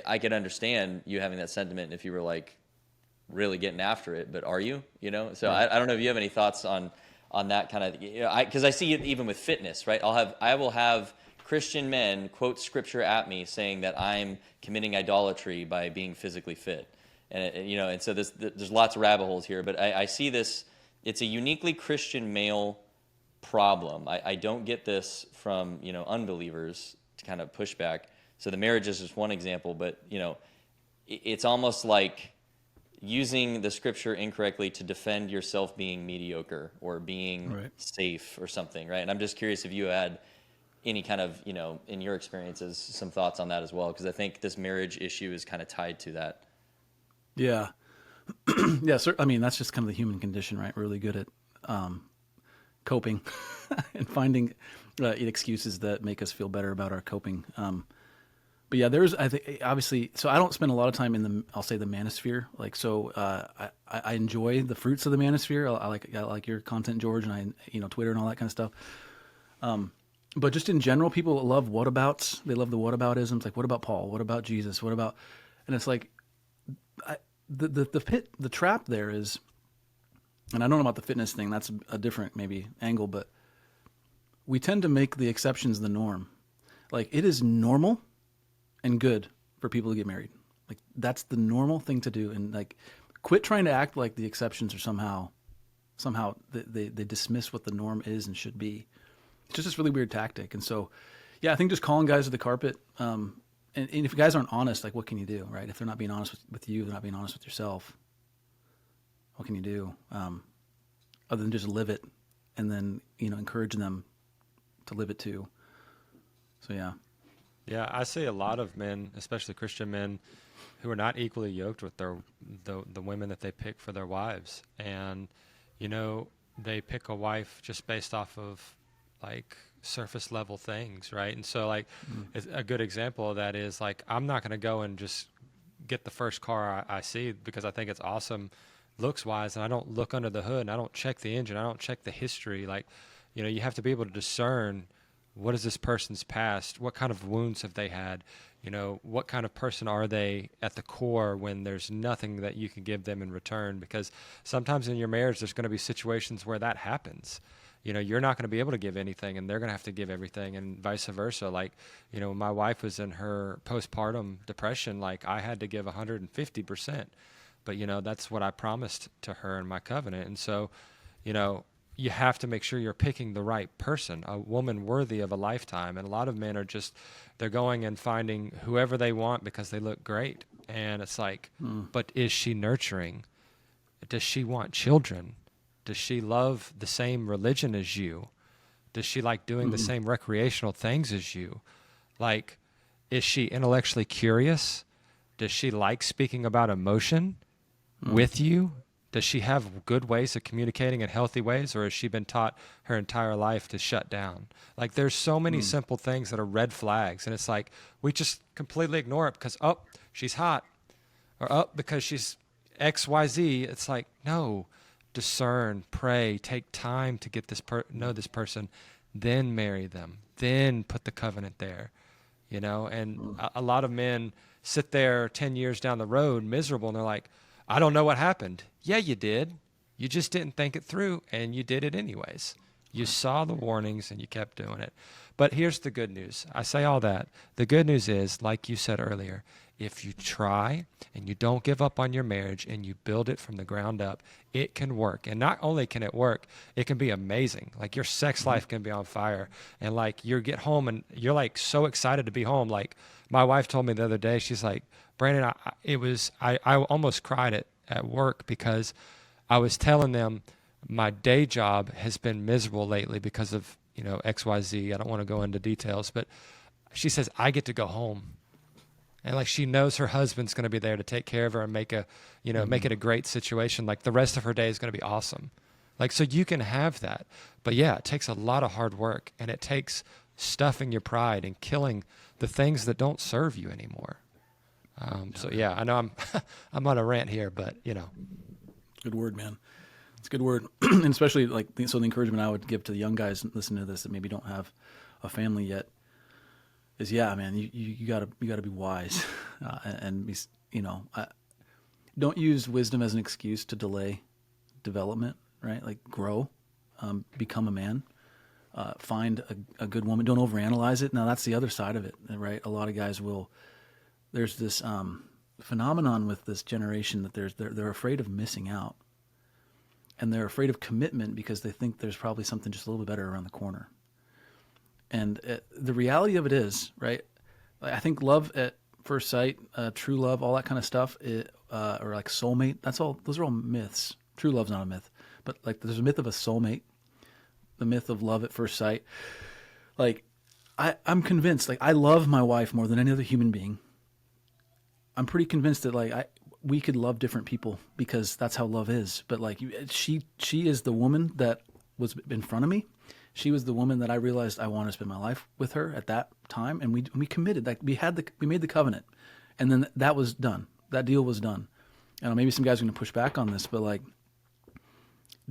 I could understand you having that sentiment if you were like really getting after it, but are you, So I don't know if you have any thoughts on that kind of, because I see it even with fitness, right? I will have Christian men quote scripture at me saying that I'm committing idolatry by being physically fit. And so there's lots of rabbit holes here, but I see this, it's a uniquely Christian male problem. I don't get this from, unbelievers to kind of push back. So the marriage is just one example, but, it's almost like using the scripture incorrectly to defend yourself being mediocre or being safe or something, right? And I'm just curious if you had any kind of, in your experiences, some thoughts on that as well, because I think this marriage issue is kind of tied to that. Yeah. Yeah. So, I mean, that's just kind of the human condition, right? We're really good at coping and finding excuses that make us feel better about our coping. But yeah, I think, obviously, so I don't spend a lot of time in I'll say the manosphere. Like, so I enjoy the fruits of the manosphere. I like your content, George, and Twitter and all that kind of stuff. But just in general, people love whatabouts. They love the whataboutisms. Like, what about Paul? What about Jesus? What about? And it's like, the trap there is, and I don't know about the fitness thing. That's a different maybe angle, but we tend to make the exceptions the norm. Like, it is normal and good for people to get married. Like, that's the normal thing to do. And like, quit trying to act like the exceptions are somehow they dismiss what the norm is and should be. It's just this really weird tactic. And so, yeah, I think just calling guys to the carpet, and if guys aren't honest, like, what can you do, right? If they're not being honest with you, they're not being honest with yourself, what can you do? Other than just live it and then, encourage them to live it too. So, yeah. Yeah, I see a lot of men, especially Christian men, who are not equally yoked with the women that they pick for their wives. And, they pick a wife just based off of, like, surface level things, right? And so, like, a good example of that is, like, I'm not going to go and just get the first car I see because I think it's awesome looks wise, and I don't look under the hood, and I don't check the engine, I don't check the history. Like, you have to be able to discern, what is this person's past? What kind of wounds have they had? What kind of person are they at the core when there's nothing that you can give them in return? Because sometimes in your marriage, there's going to be situations where that happens. You're not going to be able to give anything, and they're going to have to give everything, and vice versa. Like, when my wife was in her postpartum depression, like, I had to give 150%, but that's what I promised to her in my covenant. And so, you have to make sure you're picking the right person, a woman worthy of a lifetime. And a lot of men are they're going and finding whoever they want because they look great. And it's like, but is she nurturing? Does she want children? Does she love the same religion as you? Does she like doing the same recreational things as you? Like, is she intellectually curious? Does she like speaking about emotion with you? Does she have good ways of communicating in healthy ways, or has she been taught her entire life to shut down? Like, there's so many simple things that are red flags, and it's like we just completely ignore it because, oh, she's hot, or oh, because she's XYZ. It's like, no, discern, pray, take time to get know this person, then marry them, then put the covenant there, And a lot of men sit there 10 years down the road miserable, and they're like, I don't know what happened. Yeah, you did. You just didn't think it through, and you did it anyways. You saw the warnings and you kept doing it. But here's the good news. I say all that. The good news is, like you said earlier, if you try and you don't give up on your marriage and you build it from the ground up, it can work. And not only can it work, it can be amazing. Like your sex life can be on fire. And like you get home and you're like so excited to be home. Like my wife told me the other day, she's like, Brandon, I almost cried at work because I was telling them my day job has been miserable lately because of, XYZ. I don't want to go into details, but she says, I get to go home. And like she knows her husband's going to be there to take care of her and make it a great situation. Like the rest of her day is going to be awesome. Like, so you can have that. But yeah, it takes a lot of hard work, and it takes stuffing your pride and killing the things that don't serve you anymore. So yeah, I know I'm on a rant here, but Good word, man. It's a good word. And especially so the encouragement I would give to the young guys listening to this that maybe don't have a family yet is, yeah, man, you gotta be wise, and be, don't use wisdom as an excuse to delay development, right? Like grow, become a man, find a good woman. Don't overanalyze it. Now that's the other side of it, right? A lot of guys there's this phenomenon with this generation that they're afraid of missing out, and they're afraid of commitment because they think there's probably something just a little bit better around the corner. And the reality of it is, right, I think love at first sight, true love, all that kind of stuff, or like soulmate, those are all myths. True love's not a myth, but like there's a myth of a soulmate, the myth of love at first sight. Like I'm convinced, like I love my wife more than any other human being. I'm pretty convinced that we could love different people because that's how love is. But like she is the woman that was in front of me. She was the woman that I realized I wanted to spend my life with her at that time, and we committed. Like we made the covenant, and then that was done. That deal was done. And maybe some guys are going to push back on this, but like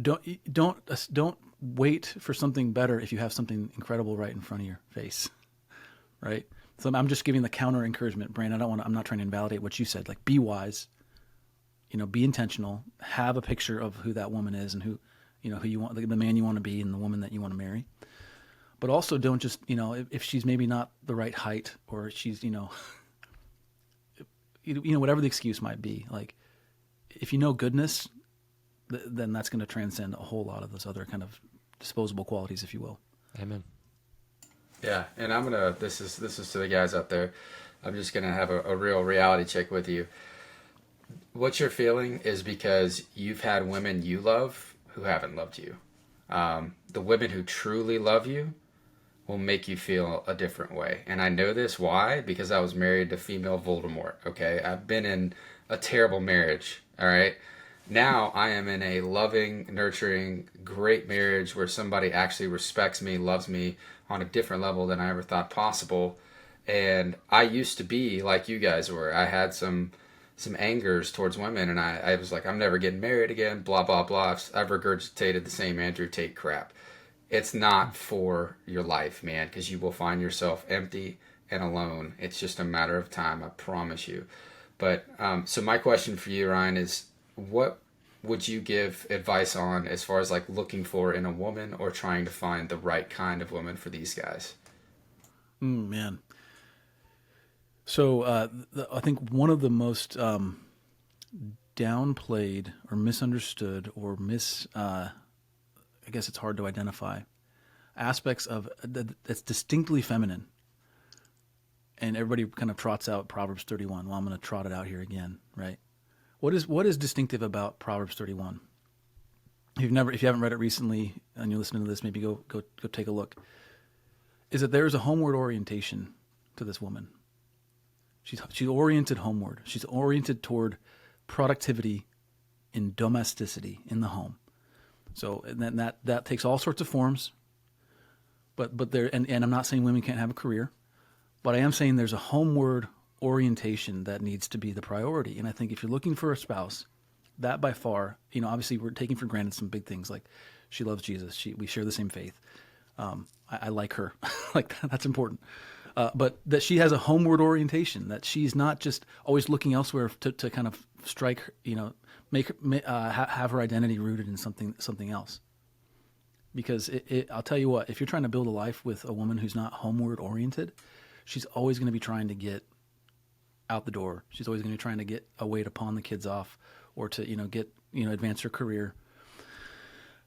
don't wait for something better if you have something incredible right in front of your face, right? So I'm just giving the counter encouragement, Brandon. I'm not trying to invalidate what you said. Like be wise, be intentional, have a picture of who that woman is and who you want, the man you want to be and the woman that you want to marry. But also don't just, if she's maybe not the right height or she's, whatever the excuse might be, like if you know goodness, then that's going to transcend a whole lot of those other kind of disposable qualities, if you will. Amen. Yeah. And this is to the guys out there. I'm just going to have a real reality check with you. What you're feeling is because you've had women you love who haven't loved you. The women who truly love you will make you feel a different way. And I know this. Why? Because I was married to female Voldemort. Okay. I've been in a terrible marriage. All right. Now I am in a loving, nurturing, great marriage where somebody actually respects me, loves me on a different level than I ever thought possible. And I used to be like you guys were. I had some angers towards women, and I was like, I'm never getting married again, blah, blah, blah. I've regurgitated the same Andrew Tate crap. It's not for your life, man, because you will find yourself empty and alone. It's just a matter of time, I promise you. But so my question for you, Ryan, is what would you give advice on as far as like looking for in a woman or trying to find the right kind of woman for these guys? Man. So I think one of the most downplayed or misunderstood or I guess it's hard to identify, aspects of that's distinctly feminine. And everybody kind of trots out Proverbs 31. Well, I'm going to trot it out here again, right? What is distinctive about Proverbs 31? If you haven't read it recently and you're listening to this, maybe go take a look. Is that there is a homeward orientation to this woman. She's oriented homeward. She's oriented toward productivity in domesticity in the home. So and then that takes all sorts of forms. But there and I'm not saying women can't have a career, but I am saying there's a homeward orientation that needs to be the priority. And I think if you're looking for a spouse, that by far, obviously we're taking for granted some big things like she loves Jesus. We share the same faith. I like her. Like that's important. But that she has a homeward orientation, that she's not just always looking elsewhere to kind of strike, have her identity rooted in something else. because I'll tell you what, if you're trying to build a life with a woman who's not homeward oriented, she's always going to be trying to get out the door. She's always going to be trying to get a way to pawn the kids off, or to, advance her career.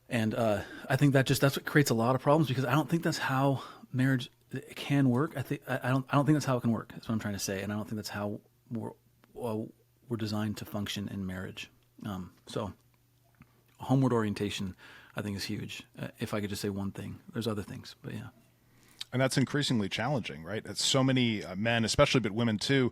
And I think that's what creates a lot of problems, because I don't think that's how marriage can work. I don't think that's how it can work. That's what I'm trying to say. And I don't think that's how we're designed to function in marriage. So homeward orientation, I think, is huge. If I could just say one thing, there's other things, but yeah. And that's increasingly challenging, right? So many men, especially, but women too,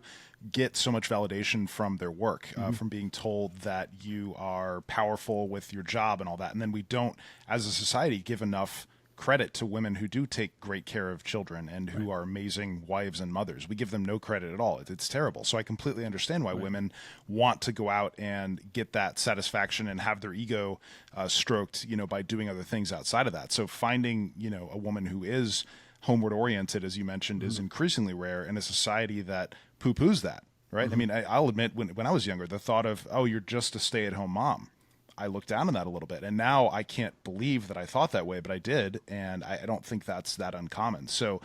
get so much validation from their work, from being told that you are powerful with your job and all that. And then we don't, as a society, give enough credit to women who do take great care of children and who are amazing wives and mothers. We give them no credit at all. It's terrible. So I completely understand why women want to go out and get that satisfaction and have their ego stroked, by doing other things outside of that. So finding, a woman who is homeward oriented, as you mentioned, is increasingly rare in a society that poo-poos that, right? I mean, I'll admit, when I was younger, the thought of, oh, you're just a stay-at-home mom, I looked down on that a little bit. And now I can't believe that I thought that way, but I did. And I don't think that's that uncommon. So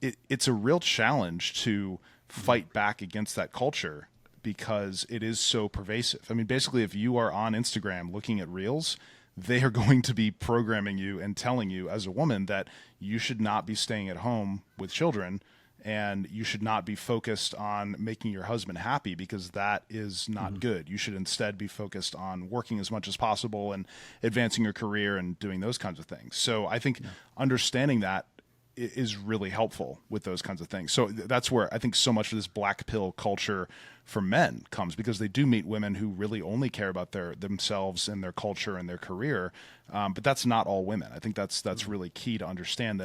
it's a real challenge to fight back against that culture, because it is so pervasive. I mean, basically, if you are on Instagram looking at reels, they are going to be programming you and telling you as a woman that you should not be staying at home with children, and you should not be focused on making your husband happy, because that is not good. You should instead be focused on working as much as possible and advancing your career and doing those kinds of things. So I think understanding that is really helpful with those kinds of things. So that's where I think so much of this black pill culture for men comes, because they do meet women who really only care about themselves and their culture and their career. But that's not all women. I think that's really key to understand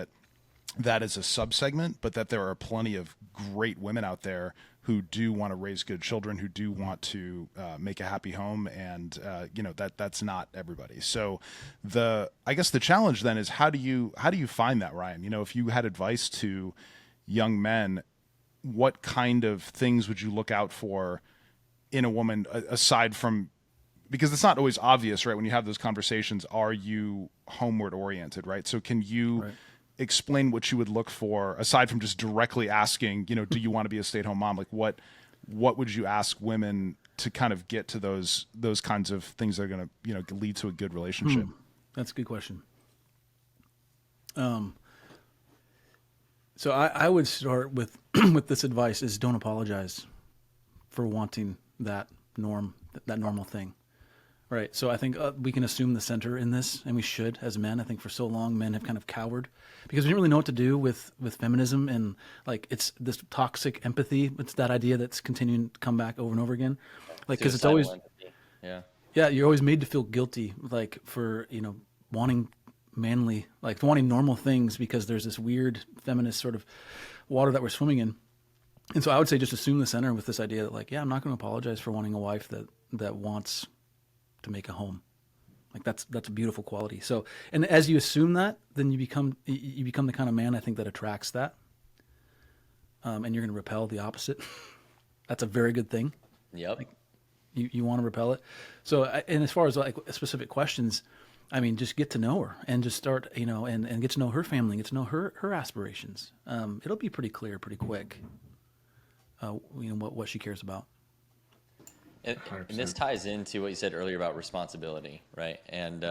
that is a subsegment, but that there are plenty of great women out there who do want to raise good children, who do want to make a happy home, and that's not everybody. So I guess the challenge then is, how do you find that, Ryan? If you had advice to young men, what kind of things would you look out for in a woman, aside from, because it's not always obvious, right? When you have those conversations, are you homeward oriented, right? So can you explain what you would look for, aside from just directly asking, do you want to be a stay-at-home mom? Like what would you ask women to kind of get to those kinds of things that are going to, lead to a good relationship? That's a good question. So I would start with with this advice is, don't apologize for wanting that normal thing. Right. So I think we can assume the center in this, and we should as men. I think for so long men have kind of cowered because we didn't really know what to do with feminism, and like it's this toxic empathy. It's that idea that's continuing to come back over and over again. Like, because it's always empathy. Yeah. Yeah, you're always made to feel guilty, like for, wanting manly, like wanting normal things, because there's this weird feminist sort of water that we're swimming in. And so I would say just assume the center with this idea that, like, yeah, I'm not going to apologize for wanting a wife that wants to make a home. Like that's a beautiful quality. So, and as you assume that, then you become the kind of man, I think, that attracts that. And you're going to repel the opposite. That's a very good thing. Yep. Like, you want to repel it. So, and as far as like specific questions, I mean, just get to know her and just start, and get to know her family, get to know her aspirations. It'll be pretty clear pretty quick, what she cares about. And this ties into what you said earlier about responsibility, right? And,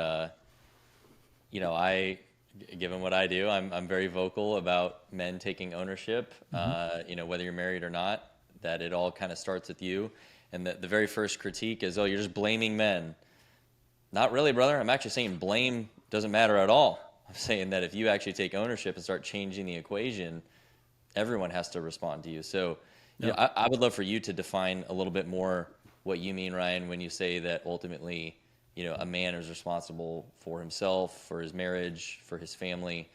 given what I do, I'm very vocal about men taking ownership, whether you're married or not, that it all kind of starts with you. And the very first critique is, oh, you're just blaming men. Not really, brother. I'm actually saying blame doesn't matter at all. I'm saying that if you actually take ownership and start changing the equation, everyone has to respond to you. So I would love for you to define a little bit more what you mean, Ryan, when you say that ultimately, a man is responsible for himself, for his marriage, for his family.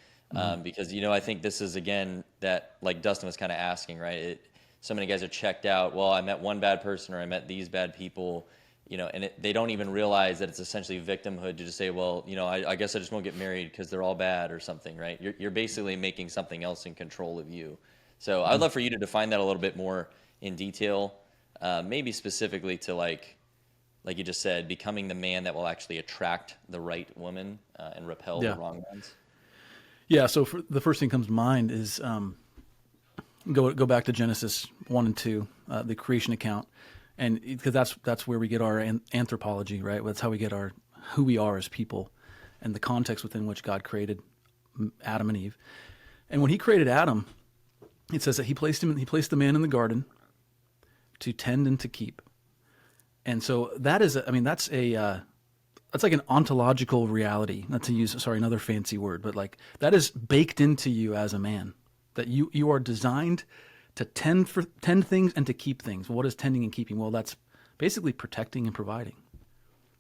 Because, I think this is, again, that, like Dustin was kind of asking, right? So many guys are checked out. Well, I met one bad person, or I met these bad people, and they don't even realize that it's essentially victimhood to just say, well, I guess I just won't get married because they're all bad or something, right? You're basically making something else in control of you. So I'd love for you to define that a little bit more in detail, maybe specifically to like like you just said, becoming the man that will actually attract the right woman and repel the wrong ones? Yeah. So the first thing that comes to mind is go back to Genesis 1 and 2, the creation account, and because that's where we get our anthropology, right? That's how we get our who we are as people, and the context within which God created Adam and Eve. And when He created Adam, it says that He placed the man in the garden to tend and to keep. And so that's like an ontological reality. Not to use another fancy word, but like that is baked into you as a man. That you are designed to tend things and to keep things. Well, what is tending and keeping? Well, that's basically protecting and providing.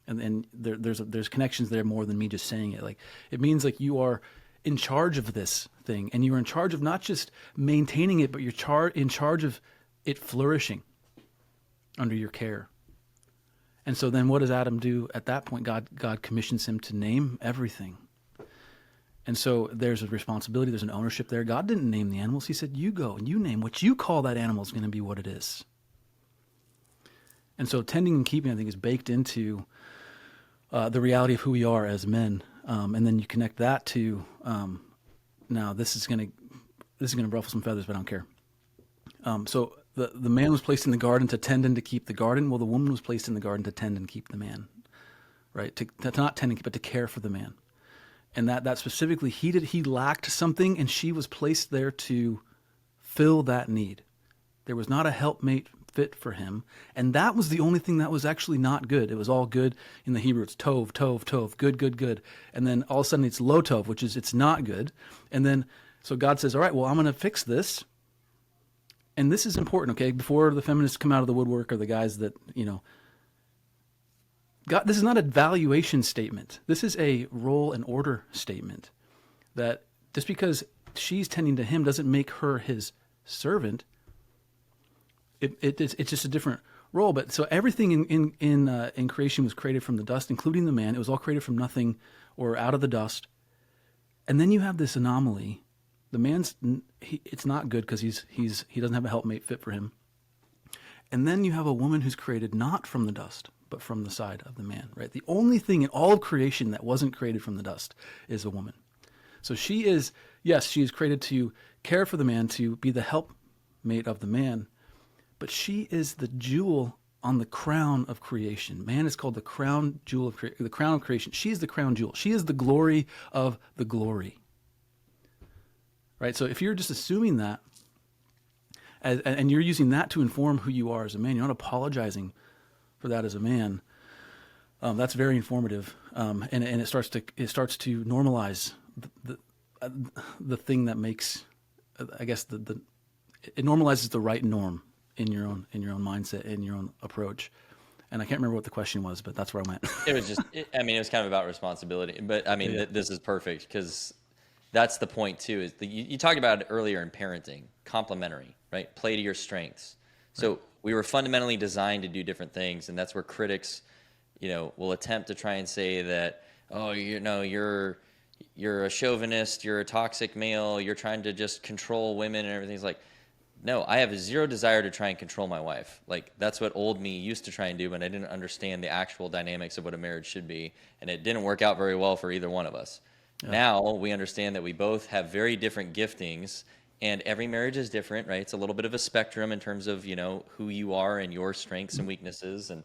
And there's connections there more than me just saying it. Like it means like you are in charge of this thing, and you are in charge of not just maintaining it, but you're in charge of it flourishing under your care. And so then what does Adam do at that point? God commissions him to name everything. And so there's a responsibility, there's an ownership there. God didn't name the animals. He said, you go and you name what you call that animal is going to be what it is. And so tending and keeping, I think, is baked into the reality of who we are as men. And then you connect that to, now this is going to ruffle some feathers, but I don't care. So the man was placed in the garden to tend and to keep the garden. Well, the woman was placed in the garden to tend and keep the man, right? To not tend and keep, but to care for the man. And that specifically, he lacked something, and she was placed there to fill that need. There was not a helpmate fit for him, and that was the only thing that was actually not good. It was all good in the Hebrew. It's tov, tov, tov, good, good, good. And then all of a sudden it's lo tov, which is it's not good. And then so God says, all right, well, I'm going to fix this. And this is important, okay? Before the feminists come out of the woodwork, or the guys that, God, this is not a valuation statement. This is a role and order statement. That just because she's tending to him doesn't make her his servant. It's just a different role. But so everything in creation was created from the dust, including the man. It was all created from nothing or out of the dust. And then you have this anomaly. The man's it's not good because he doesn't have a helpmate fit for him. And then you have a woman who's created not from the dust, but from the side of the man, right? The only thing in all of creation that wasn't created from the dust is a woman. So she is created to care for the man, to be the helpmate of the man, but she is the jewel on the crown of creation. Man is called the crown jewel of the crown of creation. She is the crown jewel. She is the glory of the glory. Right? So if you're just assuming that, and you're using that to inform who you are as a man, you're not apologizing for that as a man. That's very informative, and it starts to normalize the thing that makes, I guess it normalizes the right norm in your own mindset, in your own approach. And I can't remember what the question was, but that's where I went. It was just, it was kind of about responsibility. But I mean, this is perfect because that's the point too. Is you talked about it earlier in parenting, complementary, right? Play to your strengths. So we were fundamentally designed to do different things, and that's where critics, will attempt to try and say that, oh, you're a chauvinist, you're a toxic male, you're trying to just control women and everything. It's like, no, I have zero desire to try and control my wife. Like, that's what old me used to try and do when I didn't understand the actual dynamics of what a marriage should be, and it didn't work out very well for either one of us. Yeah. Now we understand that we both have very different giftings, and every marriage is different, right? It's a little bit of a spectrum in terms of, who you are and your strengths and weaknesses, and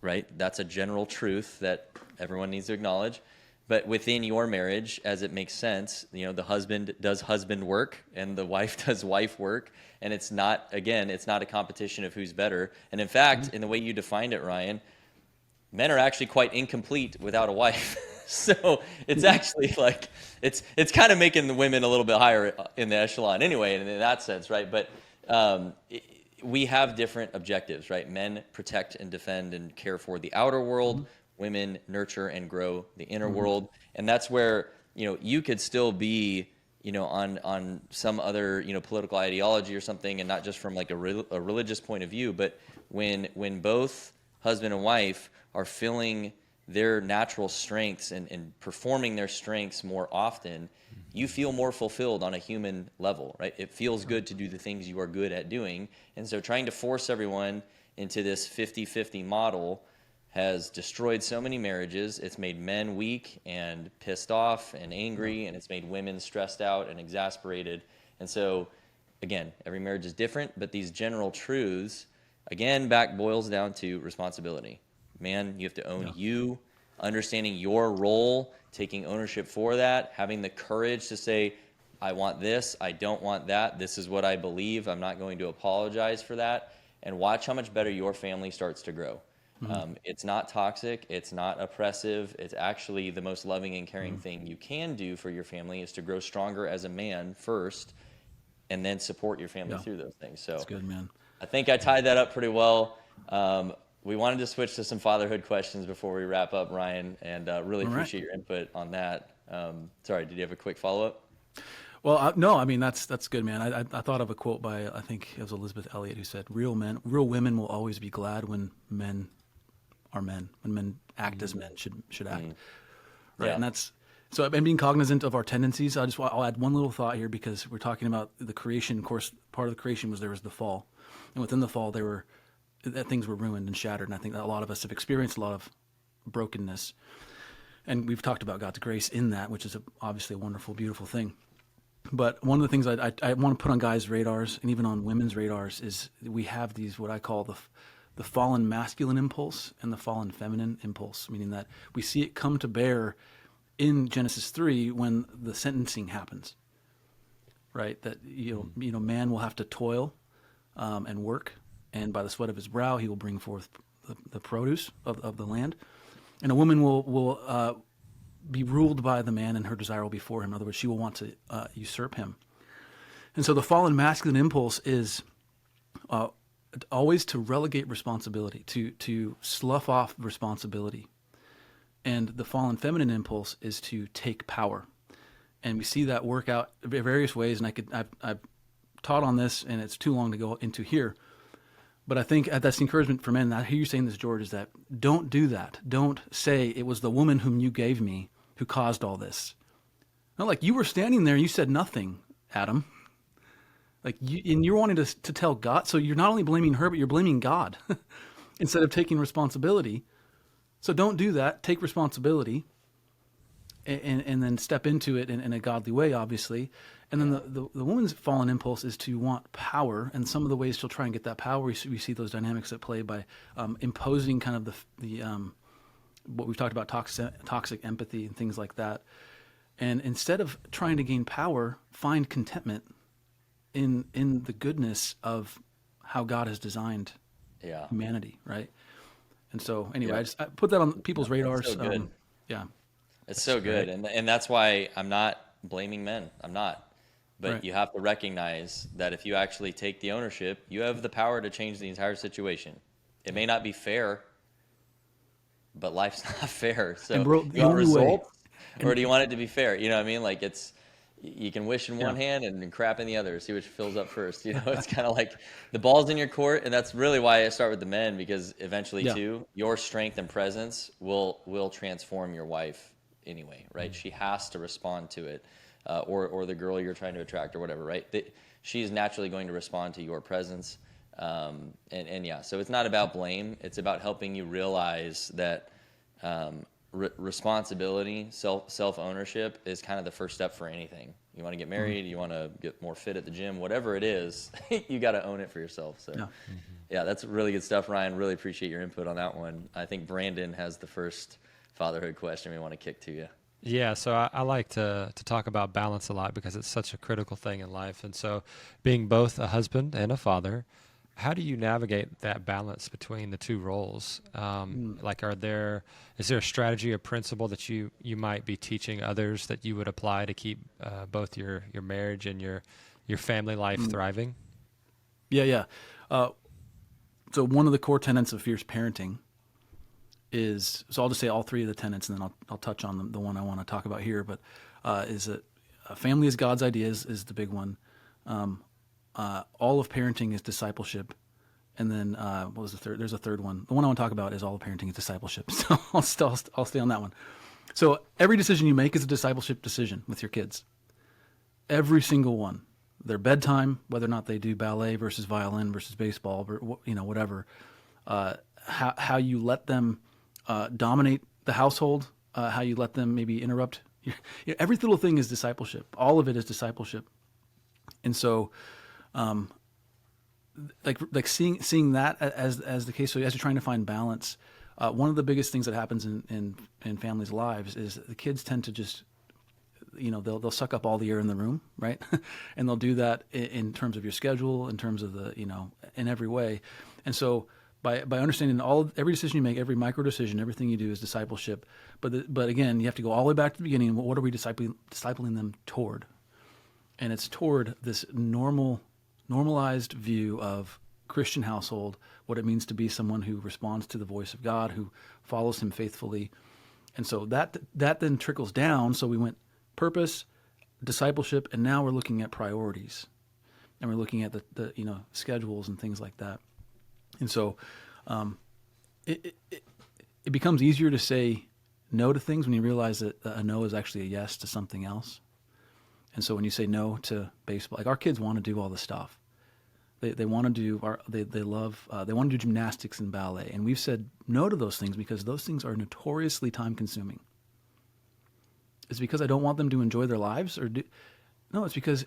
right, that's a general truth that everyone needs to acknowledge. But within your marriage, as it makes sense, the husband does husband work and the wife does wife work. And it's not a competition of who's better. And in fact, in the way you defined it, Ryan, men are actually quite incomplete without a wife. So it's actually like, it's kind of making the women a little bit higher in the echelon anyway, in that sense, right? But we have different objectives, right? Men protect and defend and care for the outer world. Women nurture and grow the inner world. And that's where, you could still be, on some other, political ideology or something, and not just from like a religious point of view, but when both husband and wife are filling their natural strengths and performing their strengths more often, you feel more fulfilled on a human level, right? It feels good to do the things you are good at doing. And so trying to force everyone into this 50-50 model has destroyed so many marriages. It's made men weak and pissed off and angry, and it's made women stressed out and exasperated. And so, again, every marriage is different, but these general truths, again, back boils down to responsibility. Man, you have to own you, understanding your role, taking ownership for that, having the courage to say, I want this, I don't want that, this is what I believe, I'm not going to apologize for that, and watch how much better your family starts to grow. It's not toxic, it's not oppressive, it's actually the most loving and caring thing you can do for your family is to grow stronger as a man first, and then support your family through those things. So That's good, man. I think I tied that up pretty well. We wanted to switch to some fatherhood questions before we wrap up, Ryan, and really appreciate your input on that. Sorry, did you have a quick follow-up? Well, no, I mean, that's good, man. I thought of a quote by, I think it was Elizabeth Elliot, who said, real women will always be glad when men are men, when men act as men should act. Right. Yeah. And that's, so and being cognizant of our tendencies, I'll add one little thought here, because we're talking about the creation. Of course, part of the creation was there was the fall. And within the fall, things were ruined and shattered. And I think that a lot of us have experienced a lot of brokenness. And we've talked about God's grace in that, which is obviously a wonderful, beautiful thing. But one of the things I want to put on guys' radars and even on women's radars is we have these, what I call the fallen masculine impulse and the fallen feminine impulse, meaning that we see it come to bear in Genesis 3 when the sentencing happens, right? That, man will have to toil and work, and by the sweat of his brow, he will bring forth the produce of the land. And a woman will be ruled by the man, and her desire will be for him. In other words, she will want to usurp him. And so the fallen masculine impulse is always to relegate responsibility, to slough off responsibility. And the fallen feminine impulse is to take power. And we see that work out in various ways, and I've taught on this, and it's too long to go into here. But I think that's the encouragement for men. I hear you saying this, George, is that don't do that. Don't say it was the woman whom you gave me who caused all this. Not like you were standing there and you said nothing, Adam. And you're wanting to tell God. So you're not only blaming her, but you're blaming God instead of taking responsibility. So don't do that. Take responsibility and then step into it in a godly way, obviously. And then the woman's fallen impulse is to want power. And some of the ways she'll try and get that power, we see those dynamics at play by imposing kind of the what we've talked about, toxic empathy and things like that. And instead of trying to gain power, find contentment in the goodness of how God has designed humanity, right? And so, anyway, I put that on people's radars. So good. It's so good, and that's why I'm not blaming men. I'm not, but you have to recognize that if you actually take the ownership, you have the power to change the entire situation. It may not be fair, but life's not fair. So, do you want results, or do you want it to be fair? You know what I mean? Like you can wish in one hand and crap in the other. See which fills up first. You know, it's kind of like the ball's in your court, and that's really why I start with the men, because eventually, too, your strength and presence will transform your wife anyway, right? She has to respond to it, or the girl you're trying to attract, or whatever, right? She's naturally going to respond to your presence, so it's not about blame. It's about helping you realize that responsibility, self-ownership is kind of the first step for anything. You want to get married, you want to get more fit at the gym, whatever it is, you got to own it for yourself. So, that's really good stuff, Ryan. Really appreciate your input on that one. I think Brandon has the first fatherhood question we want to kick to you. Yeah, so I like to talk about balance a lot because it's such a critical thing in life. And so being both a husband and a father, how do you navigate that balance between the two roles? Like, is there a strategy or principle that you might be teaching others that you would apply to keep both your marriage and your family life thriving? Yeah. So one of the core tenets of fierce parenting is, so I'll just say all three of the tenets, and then I'll touch on the one I want to talk about here, but is that family is God's idea is the big one. All of parenting is discipleship. And then what was the third? There's a third one. The one I want to talk about is all of parenting is discipleship. So I'll stay on that one. So every decision you make is a discipleship decision with your kids. Every single one. Their bedtime, whether or not they do ballet versus violin versus baseball, or whatever. How you let them dominate the household, how you let them maybe interrupt. Every little thing is discipleship. All of it is discipleship. And so, like seeing that as the case. So as you're trying to find balance, one of the biggest things that happens in families' lives is the kids tend to just, they'll suck up all the air in the room, right? And they'll do that in terms of your schedule, in terms of in every way. And so by understanding every decision you make, every micro decision, everything you do is discipleship. But again, you have to go all the way back to the beginning. What are we discipling them toward? And it's toward this normalized view of Christian household, what it means to be someone who responds to the voice of God, who follows him faithfully. And so that then trickles down. So we went purpose, discipleship, and now we're looking at priorities, and we're looking at the schedules and things like that. And so it becomes easier to say no to things when you realize that a no is actually a yes to something else. And so when you say no to baseball, like our kids want to do all the stuff. They want to do they want to do gymnastics and ballet, and we've said no to those things because those things are notoriously time consuming. It's because I don't want them to enjoy their lives, no, it's because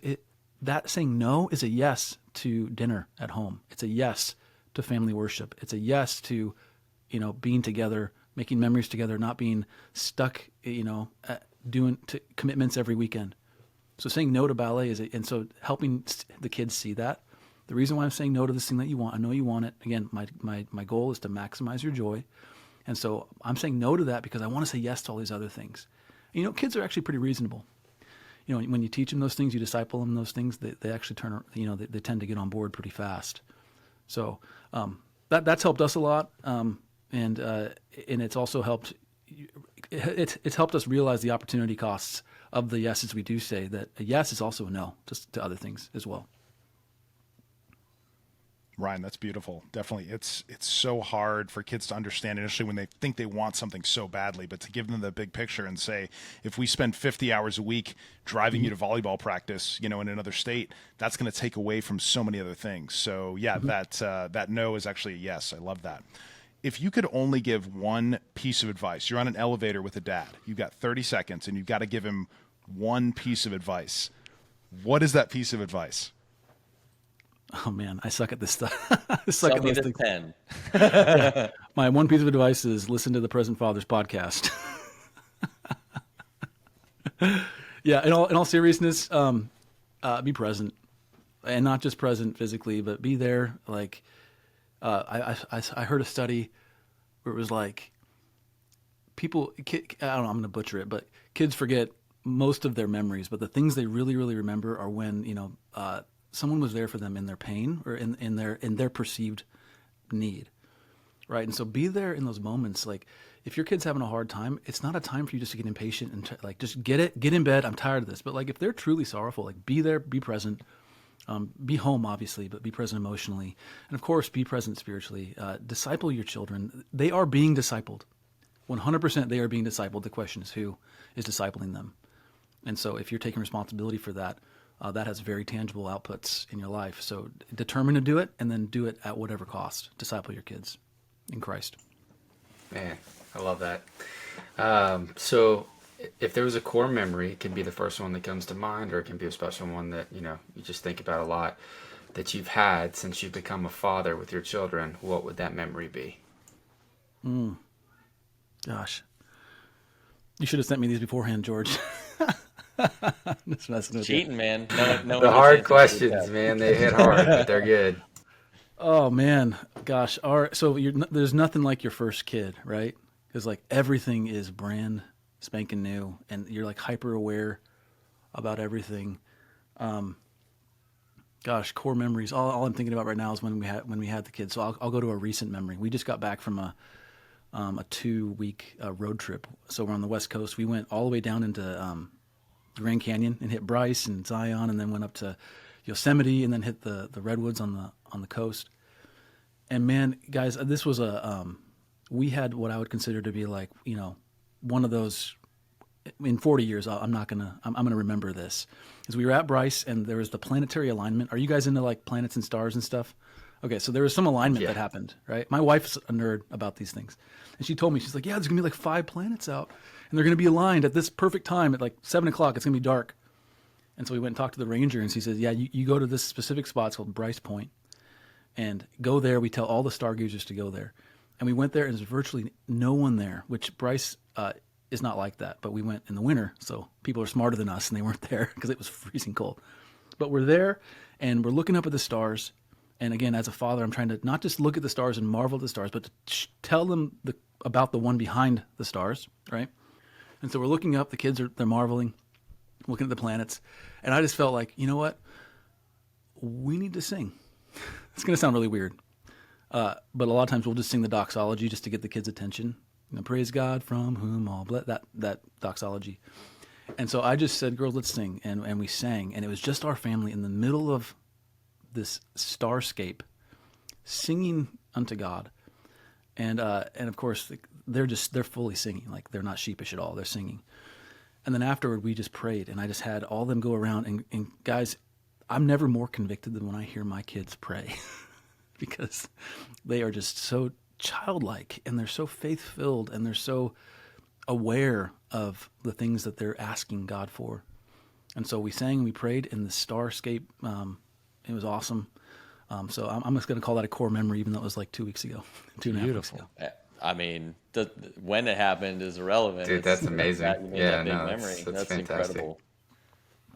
that saying no is a yes to dinner at home. It's a yes to family worship. It's a yes to, being together, making memories together, not being stuck, doing commitments every weekend. So saying no to ballet and so helping the kids see that. The reason why I'm saying no to this thing that you want, I know you want it. Again, my goal is to maximize your joy. And so I'm saying no to that because I want to say yes to all these other things. Kids are actually pretty reasonable. When you teach them those things, you disciple them those things, they actually they tend to get on board pretty fast. So that's helped us a lot. And it's also helped, it's helped us realize the opportunity costs of the yeses we do say, that a yes is also a no to other things as well. Ryan, that's beautiful. Definitely. It's so hard for kids to understand initially when they think they want something so badly, but to give them the big picture and say, if we spend 50 hours a week driving you to volleyball practice, in another state, that's going to take away from so many other things. So yeah, that no is actually a yes. I love that. If you could only give one piece of advice, you're on an elevator with a dad, you've got 30 seconds and you've got to give him one piece of advice. What is that piece of advice? Oh man, I suck at this stuff. I suck at those things. 10. Yeah. My one piece of advice is listen to the Present Fathers podcast. Yeah, in all seriousness, be present, and not just present physically, but be there. Like, I heard a study where it was like I don't know, I'm going to butcher it, but kids forget most of their memories, but the things they really, really remember are when someone was there for them in their pain or in their perceived need, right? And so be there in those moments. Like if your kid's having a hard time, it's not a time for you just to get impatient and just get in bed. I'm tired of this. But like if they're truly sorrowful, like be there, be present, be home obviously, but be present emotionally, and of course be present spiritually. Disciple your children. They are being discipled. 100% they are being discipled. The question is who is discipling them. And so if you're taking responsibility for that, that has very tangible outputs in your life. So determine to do it, and then do it at whatever cost. Disciple your kids in Christ. Man, I love that. So if there was a core memory, it can be the first one that comes to mind, or it can be a special one that, you just think about a lot, that you've had since you've become a father with your children. What would that memory be? Gosh. You should have sent me these beforehand, George. Just messing with Cheating, you. man. No The hard questions, man, they hit hard, but they're good. Oh man, gosh. There's nothing like your first kid, right? Because like everything is brand spanking new, and you're like hyper aware about everything. Gosh, core memories. All I'm thinking about right now is when we had the kids. So I'll go to a recent memory. We just got back from a 2-week road trip. So we're on the West Coast. We went all the way down into Grand Canyon and hit Bryce and Zion, and then went up to Yosemite, and then hit the redwoods on the coast. And man, guys, this was we had what I would consider to be like, one of those in 40 years. I'm gonna remember this, because we were at Bryce and there was the planetary alignment. Are you guys into like planets and stars and stuff? Okay, so there was some alignment that happened, right? My wife's a nerd about these things. And she told me, she's like, yeah, there's going to be like 5 planets out. And they're going to be aligned at this perfect time at like 7 o'clock. It's going to be dark. And so we went and talked to the ranger, and he says, yeah, you go to this specific spot. It's called Bryce Point. And go there. We tell all the stargazers to go there. And we went there, and there's virtually no one there, which Bryce is not like that. But we went in the winter, so people are smarter than us, and they weren't there because it was freezing cold. But we're there, and we're looking up at the stars. And again, as a father, I'm trying to not just look at the stars and marvel at the stars, but to tell them about the one behind the stars, right? And so we're looking up. The kids they're marveling, looking at the planets. And I just felt like, you know what? We need to sing. It's going to sound really weird. But a lot of times we'll just sing the doxology just to get the kids' attention. Praise God from whom all that doxology. And so I just said, girls, let's sing. And we sang. And it was just our family in the middle of this starscape singing unto God. And of course, they're fully singing. Like, they're not sheepish at all. They're singing. And then afterward, we just prayed. And I just had all them go around. And guys, I'm never more convicted than when I hear my kids pray. Because they are just so childlike, and they're so faith-filled, and they're so aware of the things that they're asking God for. And so we sang, we prayed in the starscape. It was awesome. So I'm just going to call that a core memory, even though it was like 2 weeks ago, 2.5 weeks ago. I mean, when it happened is irrelevant. Dude, that's amazing. Yeah, no, memory. That's fantastic. Incredible.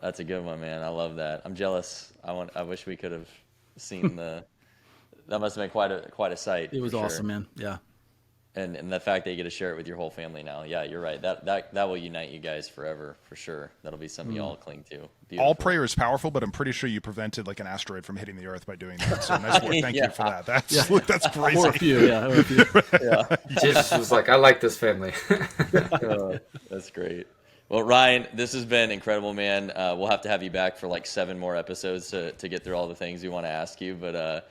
That's a good one, man. I love that. I'm jealous. I wish we could have seen the. That must have been quite a sight. It was awesome, man. Yeah. And the fact that you get to share it with your whole family now. Yeah, you're right. That will unite you guys forever, for sure. That'll be something you all cling to. Beautiful. All prayer is powerful, but I'm pretty sure you prevented like an asteroid from hitting the earth by doing that. So nice work. Thank you for that. That's crazy. Or a few, yeah. Or a few. Yeah. Jesus was like, I like this family. That's great. Well, Ryan, this has been incredible, man. We'll have to have you back for like 7 more episodes to get through all the things we want to ask you. But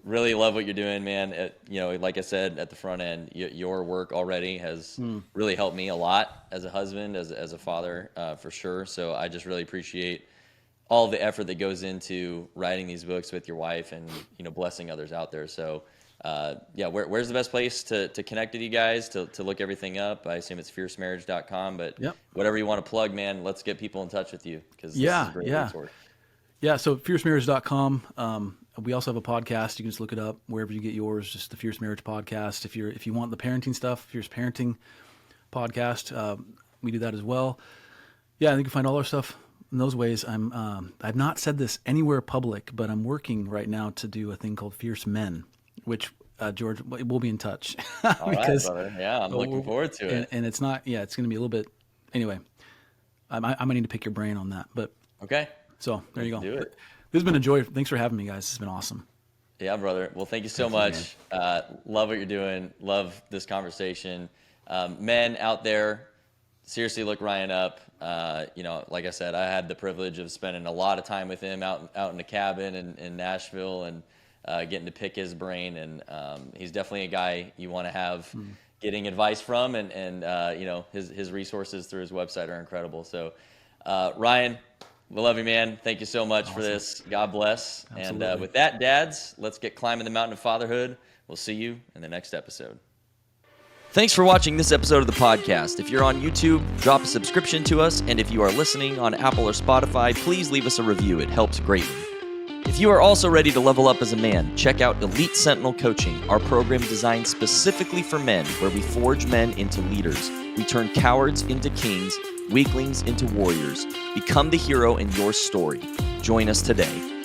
really love what you're doing, man. Like I said at the front end, your work already has really helped me a lot as a husband, as a father, for sure. So I just really appreciate all the effort that goes into writing these books with your wife and blessing others out there. So where's the best place to connect with you guys, to look everything up? I assume it's fiercemarriage.com, but whatever you want to plug, man, let's get people in touch with you, because this is a great resource. Yeah, so fiercemarriage.com. We also have a podcast. You can just look it up wherever you get yours, just the Fierce Marriage Podcast. If you want the parenting stuff, Fierce Parenting Podcast, we do that as well. Yeah, I think you can find all our stuff in those ways. I've not said this anywhere public, but I'm working right now to do a thing called Fierce Men, which George, we'll be in touch. All right, brother. Yeah, I'm looking forward to it. And it's not, it's going to be a little bit. Anyway, I might need to pick your brain on that, but okay. So there you go. Do it. This has been a joy. Thanks for having me, guys. This has been awesome. Yeah, brother. Well, thank you so much. Love what you're doing. Love this conversation. Men out there, seriously look Ryan up. Like I said, I had the privilege of spending a lot of time with him out in the cabin in Nashville, and getting to pick his brain. And he's definitely a guy you want to have getting advice from, and his resources through his website are incredible. So, Ryan, we love you, man. Thank you so much for this. God bless. Absolutely. And with that, dads, let's get climbing the mountain of fatherhood. We'll see you in the next episode. Thanks for watching this episode of the podcast. If you're on YouTube, drop a subscription to us. And if you are listening on Apple or Spotify, please leave us a review. It helps greatly. If you are also ready to level up as a man, check out Elite Sentinel Coaching, our program designed specifically for men, where we forge men into leaders. We turn cowards into kings, weaklings into warriors. Become the hero in your story. Join us today.